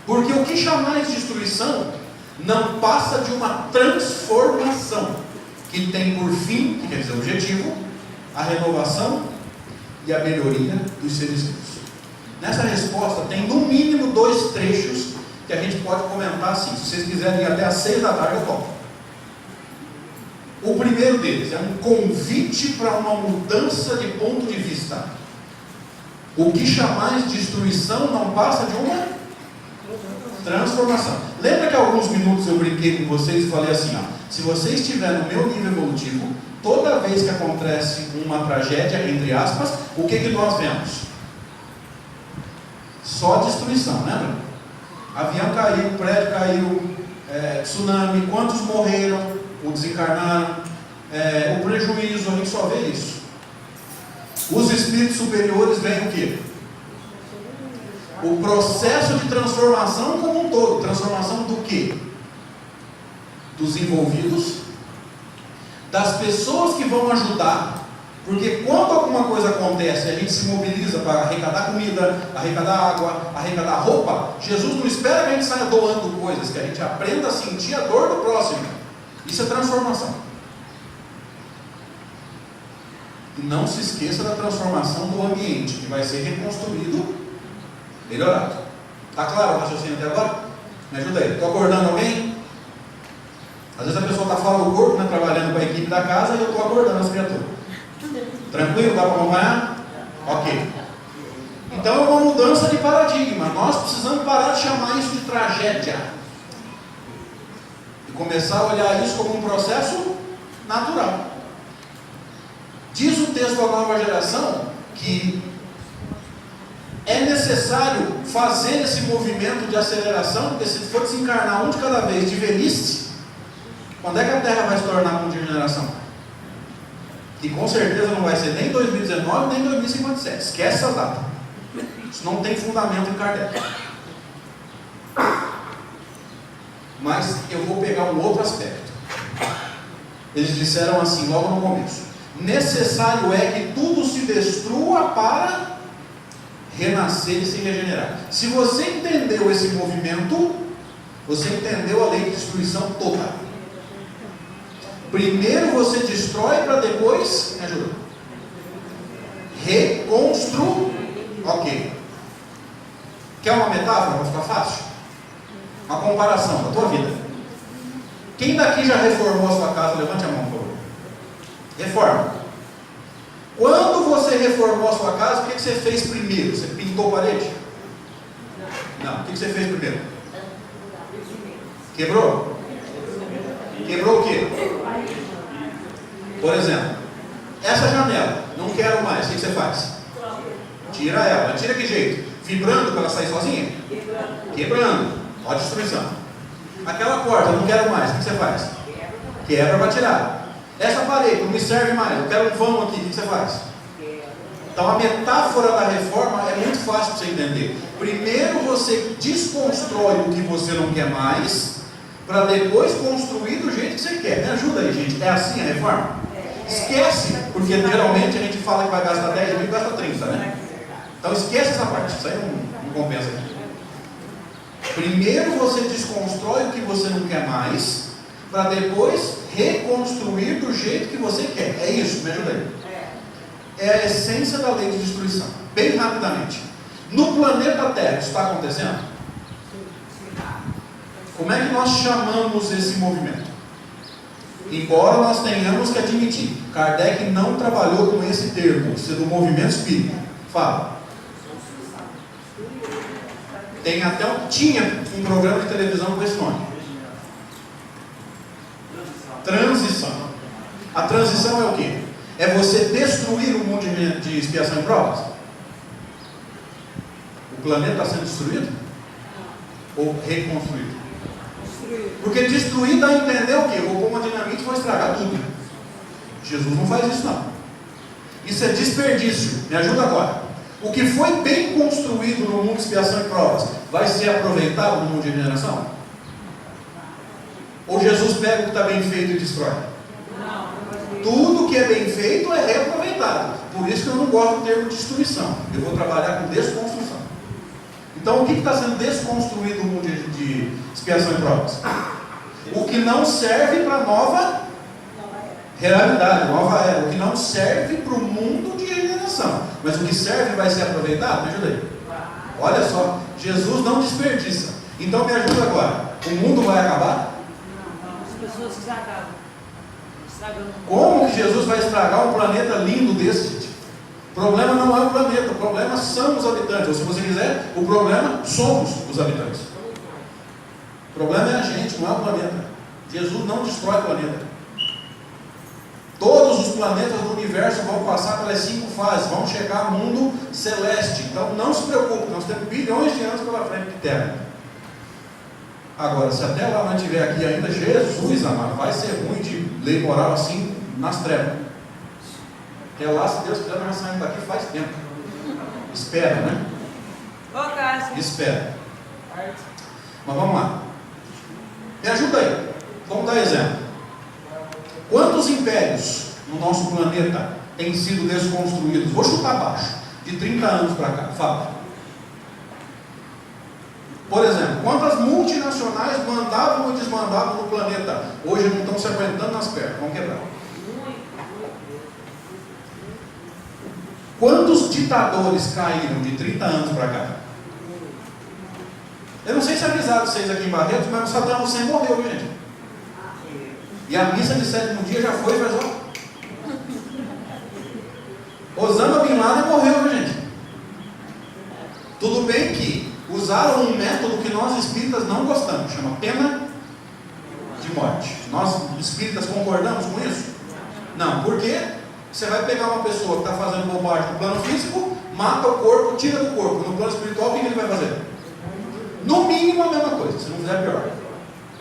Speaker 1: Porque o que chamais de destruição não passa de uma transformação que tem por fim, que quer dizer objetivo, a renovação e a melhoria dos seres vivos. Nessa resposta tem no mínimo 2 trechos que a gente pode comentar assim. Se vocês quiserem ir até às 6 da tarde, eu topo. O primeiro deles é um convite para uma mudança de ponto de vista. O que chamais de destruição não passa de uma transformação. Lembra que há alguns minutos eu brinquei com vocês e falei assim, ó, se você estiver no meu nível evolutivo, toda vez que acontece uma tragédia, entre aspas, o que nós vemos? Só destruição, lembra? Avião caiu, prédio caiu, tsunami, quantos morreram ou desencarnaram, o prejuízo, a gente só vê isso. Os espíritos superiores veem o quê? o processo de transformação como um todo. Transformação do quê? Dos envolvidos, das pessoas que vão ajudar. Porque quando alguma coisa acontece, a gente se mobiliza para arrecadar comida, arrecadar água, arrecadar roupa. Jesus não espera que a gente saia doando coisas, que a gente aprenda a sentir a dor do próximo. Isso é transformação. E não se esqueça da transformação do ambiente, que vai ser reconstruído, melhorado. Está claro o raciocínio até agora? Me ajuda aí. Estou acordando alguém? Às vezes a pessoa está fora do corpo, né, trabalhando com a equipe da casa, e eu estou acordando as criaturas. Tranquilo? Dá para acompanhar? Ok. Então é uma mudança de paradigma. Nós precisamos parar de chamar isso de tragédia e começar a olhar isso como um processo natural. Diz o texto da Nova Geração que é necessário fazer esse movimento de aceleração, porque se for desencarnar um de cada vez de velhice, quando é que a Terra vai se tornar mundo de generação? E com certeza não vai ser nem 2019, nem 2057. Esquece essa data. Isso não tem fundamento em Kardec. Mas eu vou pegar um outro aspecto. Eles disseram assim, logo no começo: necessário é que tudo se destrua para renascer e se regenerar. Se você entendeu esse movimento, você entendeu a lei de destruição toda. Primeiro você destrói para depois, me ajuda, reconstruir. Ok. Quer uma metáfora para ficar fácil? Uma comparação da tua vida. Quem daqui já reformou a sua casa? Levante a mão, por favor. Reforma. Quando você reformou a sua casa, o que você fez primeiro? Você pintou a parede? Não. O que você fez primeiro? Quebrou? Quebrou o quê? Por exemplo, essa janela, não quero mais, o que você faz? Tira ela. Tira que jeito? Vibrando para ela sair sozinha? Quebrando. Olha a destruição. Aquela porta, não quero mais, o que você faz? Quebra para tirar. Essa parede, não me serve mais, eu quero um vão aqui, o que você faz? Então a metáfora da reforma é muito fácil para você entender. Primeiro você desconstrói o que você não quer mais, para depois construir do jeito que você quer. Me ajuda aí, gente. É assim a reforma? Esquece, porque geralmente a gente fala que vai gastar 10 mil e gasta 30, né? Então esquece essa parte, isso aí não compensa aqui. Primeiro você desconstrói o que você não quer mais, para depois reconstruir do jeito que você quer. É isso, me ajuda aí. É a essência da lei de destruição. Bem rapidamente. No planeta Terra, isso está acontecendo? Como é que nós chamamos esse movimento? Embora nós tenhamos que admitir, Kardec não trabalhou com esse termo, isso é do movimento espírita. Fala. Tinha um programa de televisão com esse nome. Transição. A transição é o quê? É você destruir o mundo de expiação e provas? O planeta está sendo destruído? Ou reconstruído? Porque destruir dá a entender o quê? Roubou uma dinamite e vai estragar tudo. Jesus não faz isso não. Isso é desperdício. Me ajuda agora. O que foi bem construído no mundo de expiação e provas vai ser aproveitado no mundo de regeneração? Ou Jesus pega o que está bem feito e destrói? Tudo que é bem feito é reaproveitado. Por isso que eu não gosto do termo destruição. Eu vou trabalhar com desconstrução. Então o que está sendo desconstruído no mundo de expiação e provas? O que não serve para a nova realidade, nova era. O que não serve para o mundo de regeneração. Mas o que serve vai ser aproveitado? Me ajuda aí. Olha só, Jesus não desperdiça. Então me ajuda agora. O mundo vai acabar?
Speaker 2: As pessoas que acabam.
Speaker 1: Como que Jesus vai estragar um planeta lindo desse, gente? O problema não é o planeta, o problema são os habitantes. Ou se você quiser, o problema somos os habitantes. O problema é a gente, não é o planeta. Jesus não destrói o planeta. Todos os planetas do universo vão passar pelas 5 fases, vão chegar ao mundo celeste. Então não se preocupe, nós temos bilhões de anos pela frente de terra. Agora, se até lá não estiver aqui ainda, Jesus amado, vai ser ruim de lei moral assim nas trevas. Porque lá, se Deus quiser, nós saímos daqui faz tempo. Espera, né?
Speaker 2: Ô Cássio,
Speaker 1: espera. Mas vamos lá. Me ajuda aí. Vamos dar exemplo. Quantos impérios no nosso planeta têm sido desconstruídos? Vou chutar baixo. De 30 anos para cá. Fala. Por exemplo, quantas multinacionais mandavam e desmandavam no planeta? Hoje não estão se aguentando nas pernas. Vão quebrar. Quantos ditadores caíram de 30 anos para cá? Eu não sei se avisaram vocês aqui em Barretos, mas o Saddam Hussein morreu, viu, gente? E a missa de 7º dia já foi, mas ó. Osama Bin Laden morreu, viu, gente? Tudo bem que usaram um método que nós espíritas não gostamos, chama pena de morte. Nós espíritas concordamos com isso? Não, por quê? Você vai pegar uma pessoa que está fazendo bobagem no plano físico, mata o corpo, tira do corpo. No plano espiritual, o que ele vai fazer? No mínimo a mesma coisa, se não fizer pior.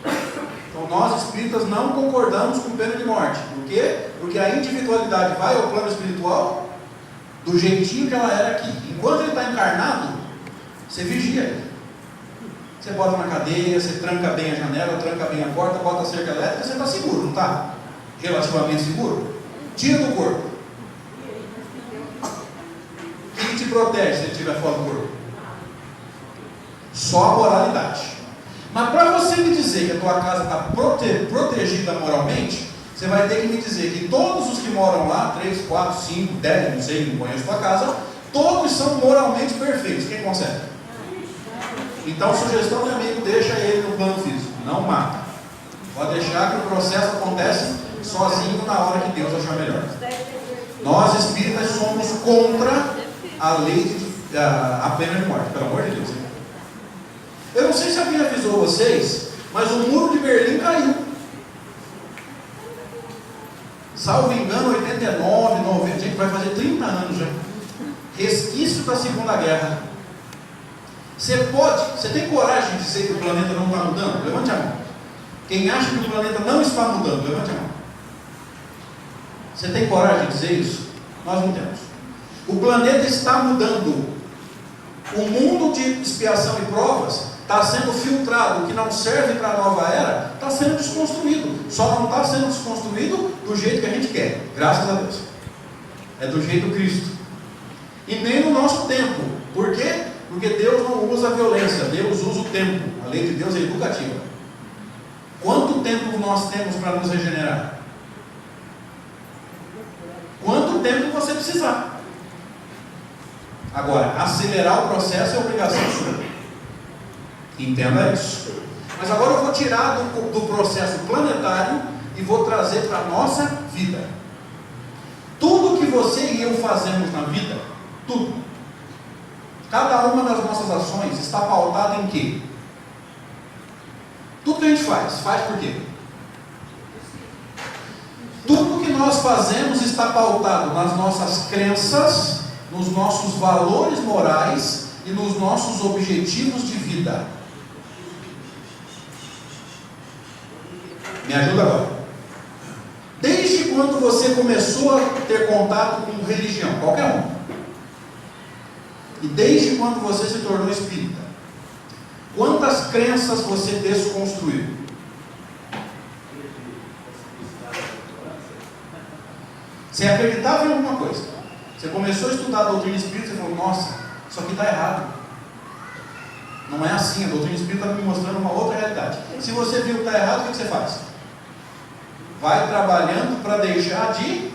Speaker 1: Então nós espíritas não concordamos com pena de morte. Por quê? Porque a individualidade vai ao plano espiritual do jeitinho que ela era aqui. Enquanto ele está encarnado, você vigia ele. Você bota na cadeia, você tranca bem a janela, tranca bem a porta, bota a cerca elétrica, você está seguro, não está? Relativamente seguro. Tira do corpo. Quem te protege se ele estiver fora do corpo? Só a moralidade. Mas para você me dizer que a tua casa está protegida moralmente, você vai ter que me dizer que todos os que moram lá, 3, 4, 5, 10, não sei, não conheço tua casa, todos são moralmente perfeitos. Quem consegue? Então, sugestão de amigo, deixa ele no plano físico. Não mata. Pode deixar que o processo acontece sozinho na hora que Deus achar melhor. Nós espíritas somos contra a lei a pena de morte, pelo amor de Deus. Eu não sei se alguém avisou vocês, mas o muro de Berlim caiu. Salvo engano, 89, 90, gente, vai fazer 30 anos já. Resquício da Segunda Guerra. Você tem coragem de dizer que o planeta não está mudando? Levante a mão. Quem acha que o planeta não está mudando, levante a mão. Você tem coragem de dizer isso? Nós não temos. O planeta está mudando. O mundo de expiação e provas está sendo filtrado. O que não serve para a nova era está sendo desconstruído. Só não está sendo desconstruído do jeito que a gente quer. Graças a Deus. É do jeito do Cristo. E nem no nosso tempo. Por quê? Porque Deus não usa a violência. Deus usa o tempo. A lei de Deus é educativa. Quanto tempo nós temos para nos regenerar? Quanto tempo você precisar. Agora, acelerar o processo é obrigação sua. Entenda isso. Mas agora eu vou tirar do processo planetário e vou trazer para a nossa vida. Tudo que você e eu fazemos na vida, tudo, cada uma das nossas ações está pautada em quê? Tudo que a gente faz por quê? Tudo que nós fazemos está pautado nas nossas crenças, nos nossos valores morais e nos nossos objetivos de vida. Me ajuda agora. Desde quando você começou a ter contato com religião, qualquer um, e desde quando você se tornou espírita, quantas crenças você desconstruiu? Você acreditava em alguma coisa. Você começou a estudar a doutrina espírita e falou, nossa, isso aqui está errado. Não é assim, a doutrina espírita está me mostrando uma outra realidade. Se você viu que está errado, o que você faz? Vai trabalhando para deixar de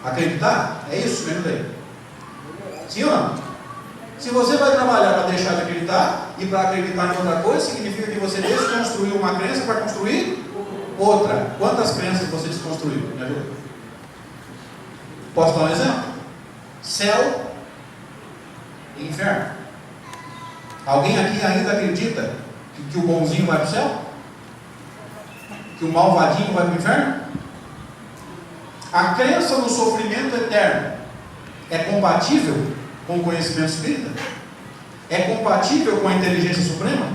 Speaker 1: acreditar? É isso mesmo daí? Sim ou não? Se você vai trabalhar para deixar de acreditar e para acreditar em outra coisa, significa que você desconstruiu uma crença para construir outra. Quantas crenças você desconstruiu? Me ajuda. Posso dar um exemplo? Céu e inferno. Alguém aqui ainda acredita que o bonzinho vai para o céu? Que o malvadinho vai para o inferno? A crença no sofrimento eterno é compatível com o conhecimento espírita? É compatível com a inteligência suprema?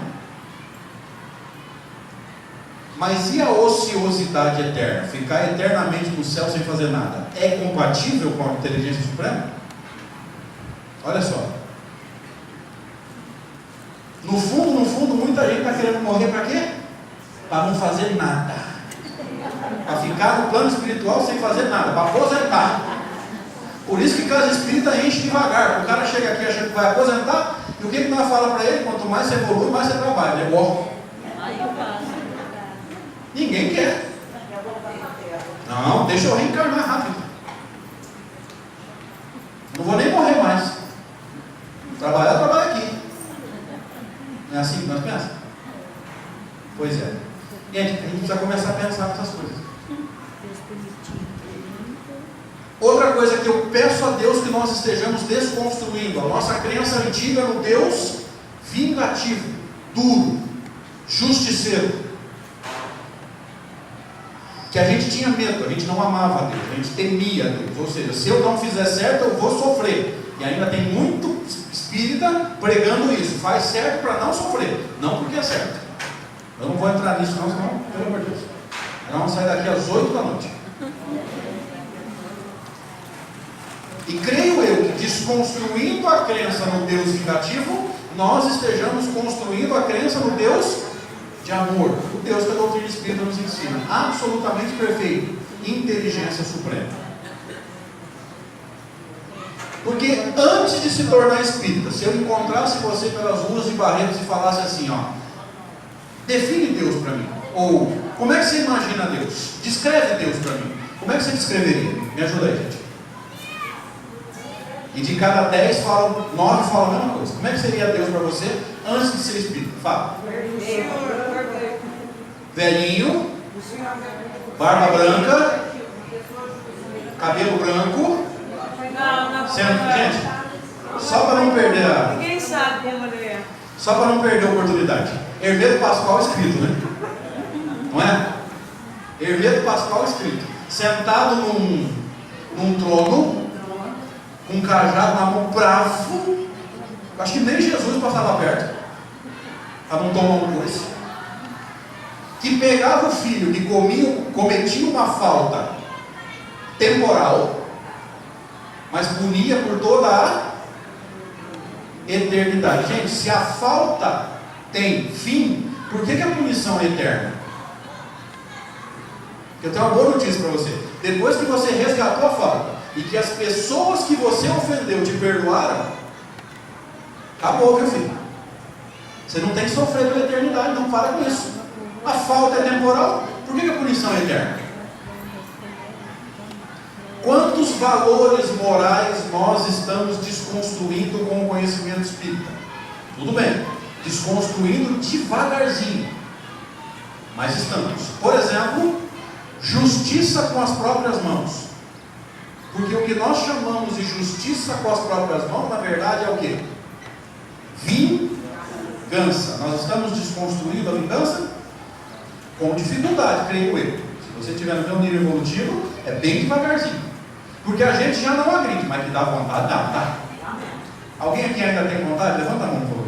Speaker 1: Mas e a ociosidade eterna? Ficar eternamente no céu sem fazer nada? É compatível com a inteligência suprema? Olha só. No fundo, muita gente está querendo morrer para quê? Para não fazer nada. Para ficar no plano espiritual sem fazer nada, para aposentar. Por isso que casa espírita enche devagar. O cara chega aqui achando que vai aposentar, e o que nós falamos para ele? Quanto mais você evolui, mais você trabalha. Ele morre. Ninguém quer. Não, deixa eu reencarnar rápido. Não vou nem morrer mais. Trabalhar, eu trabalho aqui. Não é assim que nós pensamos? Pois é. Gente, a gente precisa começar a pensar nessas coisas. Outra coisa que eu peço a Deus que nós estejamos desconstruindo, a nossa crença antiga no Deus vingativo, duro, justiceiro. Que a gente tinha medo, a gente não amava a Deus, a gente temia a Deus. Ou seja, se eu não fizer certo, eu vou sofrer. E ainda tem muito espírita pregando isso. Faz certo para não sofrer, não porque é certo. Eu não vou entrar nisso não, senão, pelo amor de Deus. Nós vamos sair daqui às 8 da noite. E creio eu que desconstruindo a crença no Deus vingativo, nós estejamos construindo a crença no Deus de amor, o Deus que a doutrina espírita nos ensina, absolutamente perfeito, inteligência suprema. Porque antes de se tornar espírita, se eu encontrasse você pelas ruas de Barretos e falasse assim, ó, define Deus para mim, ou como é que você imagina Deus? Descreve Deus para mim. Como é que você descreveria? Me ajuda aí, gente. E de cada 10 falam, 9 falam a mesma coisa. Como é que seria Deus para você antes de ser espírita? Fala. Velhinho, barba branca, cabelo branco. Gente, só para não perder a.
Speaker 2: Ninguém sabe como ele é.
Speaker 1: Só para não perder a oportunidade. Hermeto Pascoal escrito, né? Não é? Hermeto Pascoal escrito. Sentado num trono, com um cajado na mão, bravo. Acho que nem Jesus passava perto para não tomar um coice. Que pegava o filho que cometia uma falta temporal, mas punia por toda a eternidade. Gente, se a falta tem fim, por que a punição é eterna? Eu tenho uma boa notícia para você. Depois que você resgatou a falta e que as pessoas que você ofendeu te perdoaram, acabou, meu filho. Você não tem que sofrer pela eternidade, não para com isso. A falta é temporal, por que a punição é eterna? Quantos valores morais nós estamos desconstruindo com o conhecimento espírita? Tudo bem, desconstruindo devagarzinho, mas estamos. Por exemplo, justiça com as próprias mãos. Porque o que nós chamamos de justiça com as próprias mãos, na verdade é o quê? Vingança. Nós estamos desconstruindo a vingança com dificuldade, creio eu. Se você estiver no meu nível evolutivo, é bem devagarzinho. Porque a gente já não agride, mas que dá vontade, dá. Alguém aqui ainda tem vontade? Levanta a mão, por favor.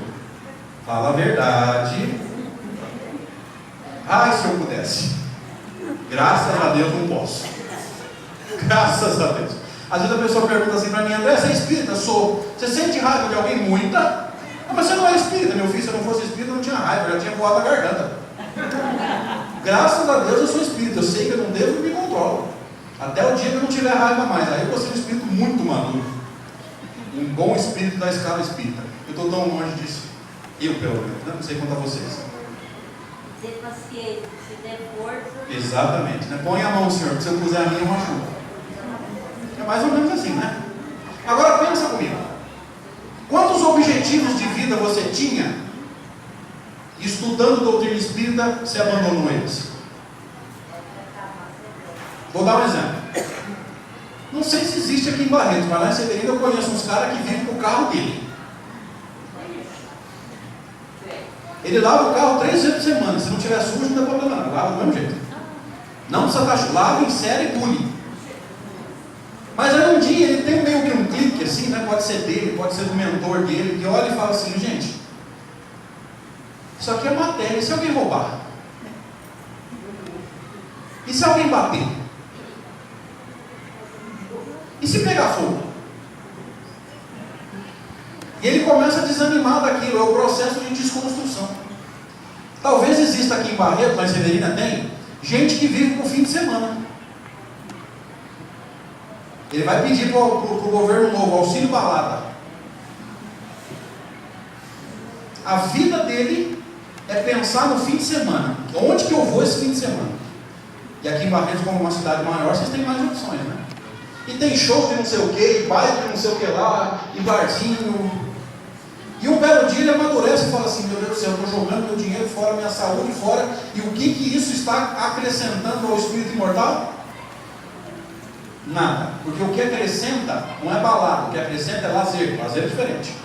Speaker 1: Fala a verdade. Ai, se eu pudesse. Graças a Deus não posso. Graças a Deus. Às vezes a pessoa pergunta assim para mim, André, você é espírita? Sou. Você sente raiva de alguém? Muita? Ah, mas você não é espírita, meu filho. Se eu não fosse espírita, eu não tinha raiva, eu já tinha voado a garganta. Graças a Deus eu sou espírita. Eu sei que eu não devo e me controlo. Até o dia que eu não tiver raiva mais. Aí eu vou ser um espírito muito maduro. Um bom espírito da escala espírita. Eu estou tão longe disso. Eu, pelo menos. Não sei quanto a vocês.
Speaker 3: Ter paciência, se der força.
Speaker 1: Exatamente. Né? Põe a mão, senhor, que se eu puser a minha, eu machuco. É mais ou menos assim, né? Agora pensa comigo. Quantos objetivos de vida você tinha? Estudando doutrina espírita, você abandonou eles? Vou dar um exemplo. Não sei se existe aqui em Barretos, mas lá em Severino eu conheço uns caras que vivem com o carro dele. Ele lava o carro 3 vezes por semana. Se não tiver sujo, não tem problema não. Lava do mesmo jeito. Não precisa estar lava, insere e pune. Mas aí um dia ele tem meio que um clique assim, né? Pode ser dele, pode ser do mentor dele, que olha e fala assim, gente, isso aqui é matéria, e se alguém roubar? E se alguém bater? E se pegar fogo? E ele começa a desanimar daquilo, é o processo de desconstrução. Talvez exista aqui em Barreto, mas Severina tem, gente que vive pro fim de semana. Ele vai pedir para o governo novo auxílio balada. A vida dele é pensar no fim de semana. Onde que eu vou esse fim de semana? E aqui em Barretos, como uma cidade maior, vocês têm mais opções, né? E tem show de não sei o que, e baile de não sei o que lá, e barzinho. E um belo dia ele amadurece e fala assim: meu Deus do céu, eu estou jogando meu dinheiro fora, minha saúde fora, e o que isso está acrescentando ao espírito imortal? Nada. Porque o que acrescenta não é balada, o que acrescenta é lazer. Lazer é diferente.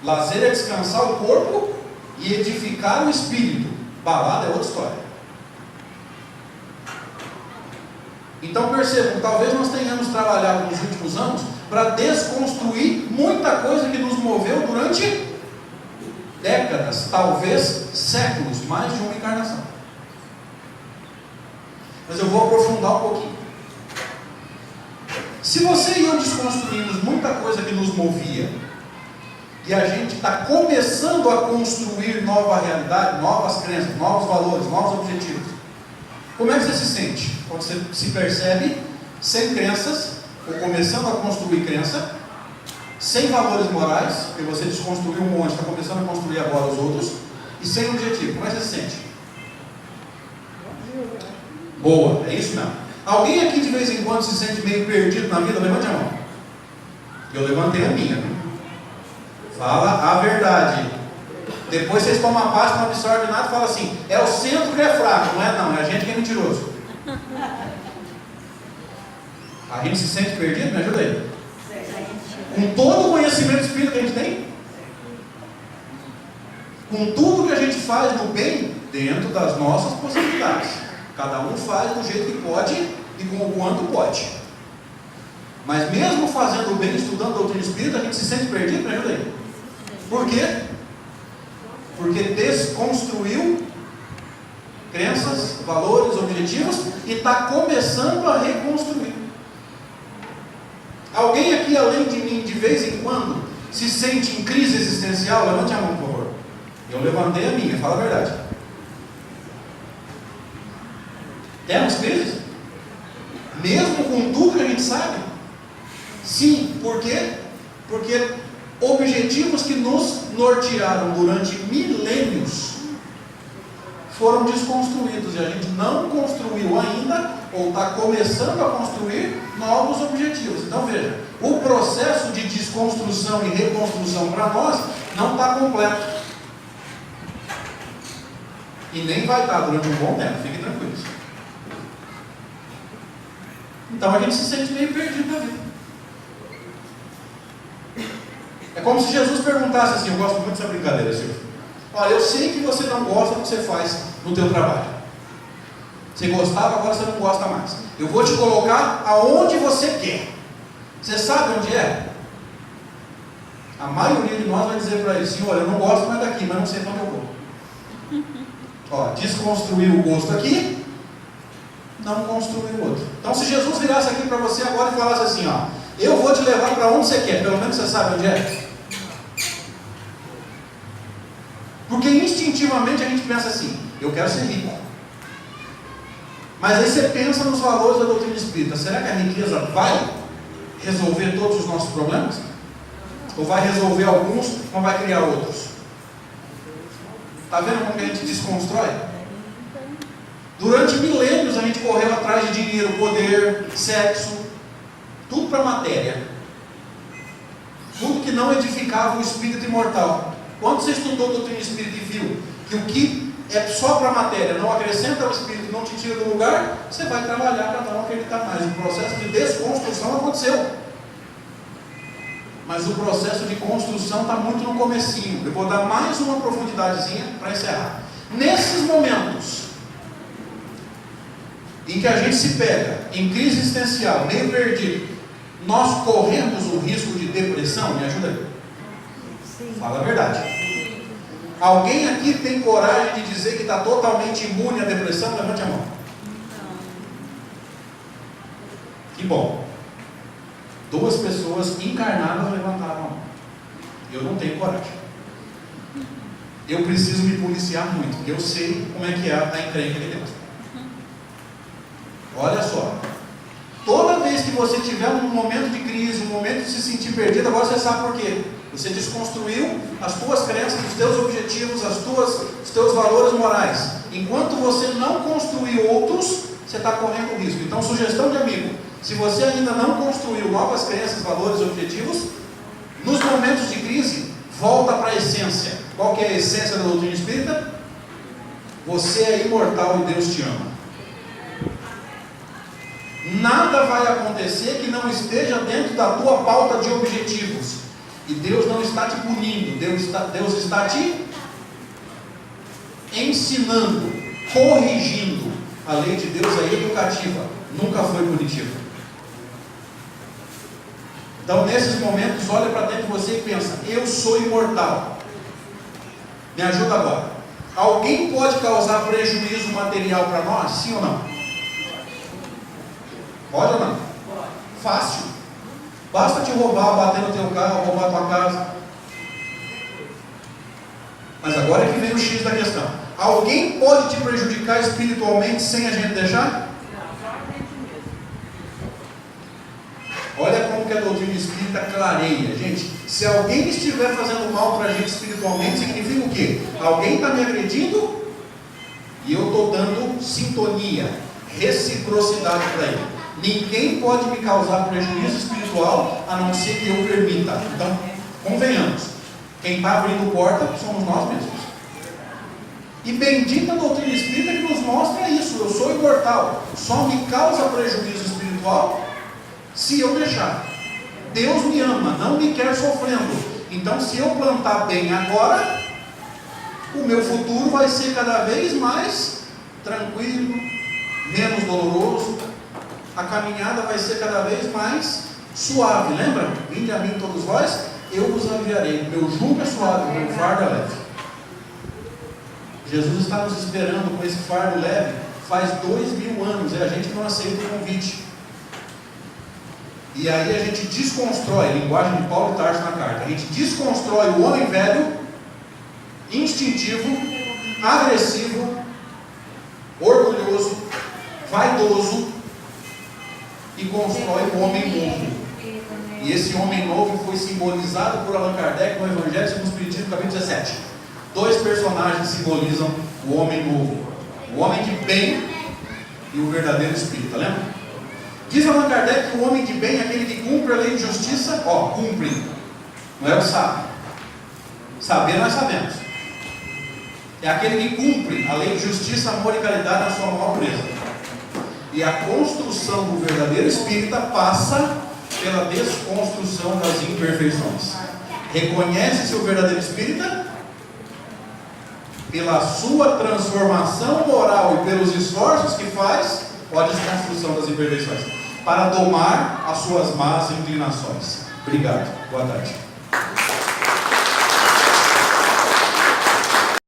Speaker 1: Lazer é descansar o corpo e edificar o espírito. Balada é outra história. Então percebam, talvez nós tenhamos trabalhado nos últimos anos para desconstruir muita coisa que nos moveu durante décadas, talvez séculos, mais de uma encarnação. Mas eu vou aprofundar um pouquinho. Se você e eu desconstruímos muita coisa que nos movia, e a gente está começando a construir nova realidade, novas crenças, novos valores, novos objetivos, como é que você se sente? Quando você se percebe sem crenças, ou começando a construir crença, sem valores morais, porque você desconstruiu um monte, está começando a construir agora os outros, e sem objetivo, como é que você se sente? Boa, é isso mesmo. Alguém aqui de vez em quando se sente meio perdido na vida? Levante a mão. Eu levantei a minha. Fala a verdade. Depois vocês tomam a pasta, não absorvem nada e falam assim: é o centro que é fraco. Não é não, é a gente que é mentiroso. A gente se sente perdido? Me ajuda aí. Com todo o conhecimento espírita que a gente tem, com tudo que a gente faz no bem, dentro das nossas possibilidades. Cada um faz do jeito que pode e com o quanto pode. Mas mesmo fazendo o bem, estudando a doutrina espírita, a gente se sente perdido? Me ajuda aí. Por quê? Porque desconstruiu crenças, valores, objetivos e está começando a reconstruir. Alguém aqui, além de mim, de vez em quando, se sente em crise existencial? Levante a mão, por favor. Eu levantei a minha, fala a verdade. Temos crises? Mesmo com tudo que a gente sabe? Sim, por quê? Porque objetivos que nos nortearam durante milênios foram desconstruídos e a gente não construiu ainda, ou está começando a construir novos objetivos. Então veja, o processo de desconstrução e reconstrução para nós não está completo. E nem vai estar durante um bom tempo, fiquem tranquilos. Então a gente se sente meio perdido na vida. É como se Jesus perguntasse assim: eu gosto muito dessa brincadeira, Silvio. Olha, eu sei que você não gosta do que você faz no teu trabalho. Você gostava, agora você não gosta mais. Eu vou te colocar aonde você quer. Você sabe onde é? A maioria de nós vai dizer para ele assim: olha, eu não gosto mais daqui, mas não sei para onde eu vou. Ó, desconstruir o gosto aqui, não construir o outro. Então se Jesus virasse aqui para você agora e falasse assim: ó, eu vou te levar para onde você quer, pelo menos você sabe onde é. Porque instintivamente a gente pensa assim: eu quero ser rico. Mas aí você pensa nos valores da doutrina espírita. Será que a riqueza vai resolver todos os nossos problemas? Ou vai resolver alguns, mas vai criar outros? Está vendo como que a gente desconstrói? Durante milênios a gente correu atrás de dinheiro, poder, sexo, tudo para matéria. Tudo que não edificava o espírito imortal. Quando você estudou a doutrina espírita e viu que o que é só para a matéria não acrescenta ao espírito, não te tira do lugar, você vai trabalhar para não acreditar mais. O processo de desconstrução aconteceu. Mas o processo de construção está muito no comecinho. Eu vou dar mais uma profundidadezinha para encerrar. Nesses momentos em que a gente se pega em crise existencial, meio perdido, nós corremos o risco de depressão? Me ajuda aí.
Speaker 2: Sim.
Speaker 1: Fala a verdade. Alguém aqui tem coragem de dizer que está totalmente imune à depressão? Levante a mão. Que bom. 2 pessoas encarnadas levantaram a mão. Eu não tenho coragem. Eu preciso me policiar muito, porque eu sei como é que é a encrenca aqui dentro. Olha só. Toda vez que você tiver um momento de crise, um momento de se sentir perdido, agora você sabe por quê. Você desconstruiu as tuas crenças, os teus objetivos, os teus valores morais. Enquanto você não construir outros, você está correndo risco. Então, sugestão de amigo: se você ainda não construiu novas crenças, valores e objetivos, nos momentos de crise, volta para a essência. Qual que é a essência da doutrina espírita? Você é imortal e Deus te ama. Nada vai acontecer que não esteja dentro da tua pauta de objetivos. E Deus não está te punindo, Deus está te ensinando, corrigindo. A lei de Deus é educativa, nunca foi punitiva. Então, nesses momentos, olha para dentro de você e pensa: eu sou imortal. Me ajuda agora. Alguém pode causar prejuízo material para nós? Sim ou não? Pode ou não? Fácil. Basta te roubar, bater no teu carro, roubar a tua casa. Mas agora é que vem o X da questão. Alguém pode te prejudicar espiritualmente sem a gente deixar? Olha como que a doutrina espírita clareia. Gente, se alguém estiver fazendo mal para a gente espiritualmente, significa o quê? Alguém está me agredindo e eu estou dando sintonia, reciprocidade para ele. Ninguém pode me causar prejuízo espiritual a não ser que eu permita. Então, convenhamos, quem está abrindo porta somos nós mesmos. E bendita a doutrina espírita que nos mostra isso. Eu sou imortal, só me causa prejuízo espiritual se eu deixar. Deus me ama, não me quer sofrendo. Então, se eu plantar bem agora, o meu futuro vai ser cada vez mais tranquilo, menos doloroso. A caminhada vai ser cada vez mais suave. Lembra? Vinde a mim todos vós, eu vos aliviarei. Meu jugo é suave, meu fardo é leve. Jesus está nos esperando com esse fardo leve faz 2000 anos, e a gente não aceita o convite. E aí a gente desconstrói, linguagem de Paulo Tarso na carta, a gente desconstrói o homem velho, instintivo, agressivo, orgulhoso, vaidoso, e constrói o homem novo. E esse homem novo foi simbolizado por Allan Kardec no Evangelho segundo o Espiritismo, capítulo 17. 2 personagens simbolizam o homem novo: o homem de bem e o verdadeiro espírita. Lembra? Diz Allan Kardec que o homem de bem é aquele que cumpre a lei de justiça. Cumpre, não é o sábio. Saber nós sabemos. É aquele que cumpre a lei de justiça, amor e caridade na sua maior pureza. E a construção do verdadeiro espírita passa pela desconstrução das imperfeições. Reconhece seu verdadeiro espírita pela sua transformação moral e pelos esforços que faz a desconstrução das imperfeições, para domar as suas más inclinações. Obrigado. Boa tarde.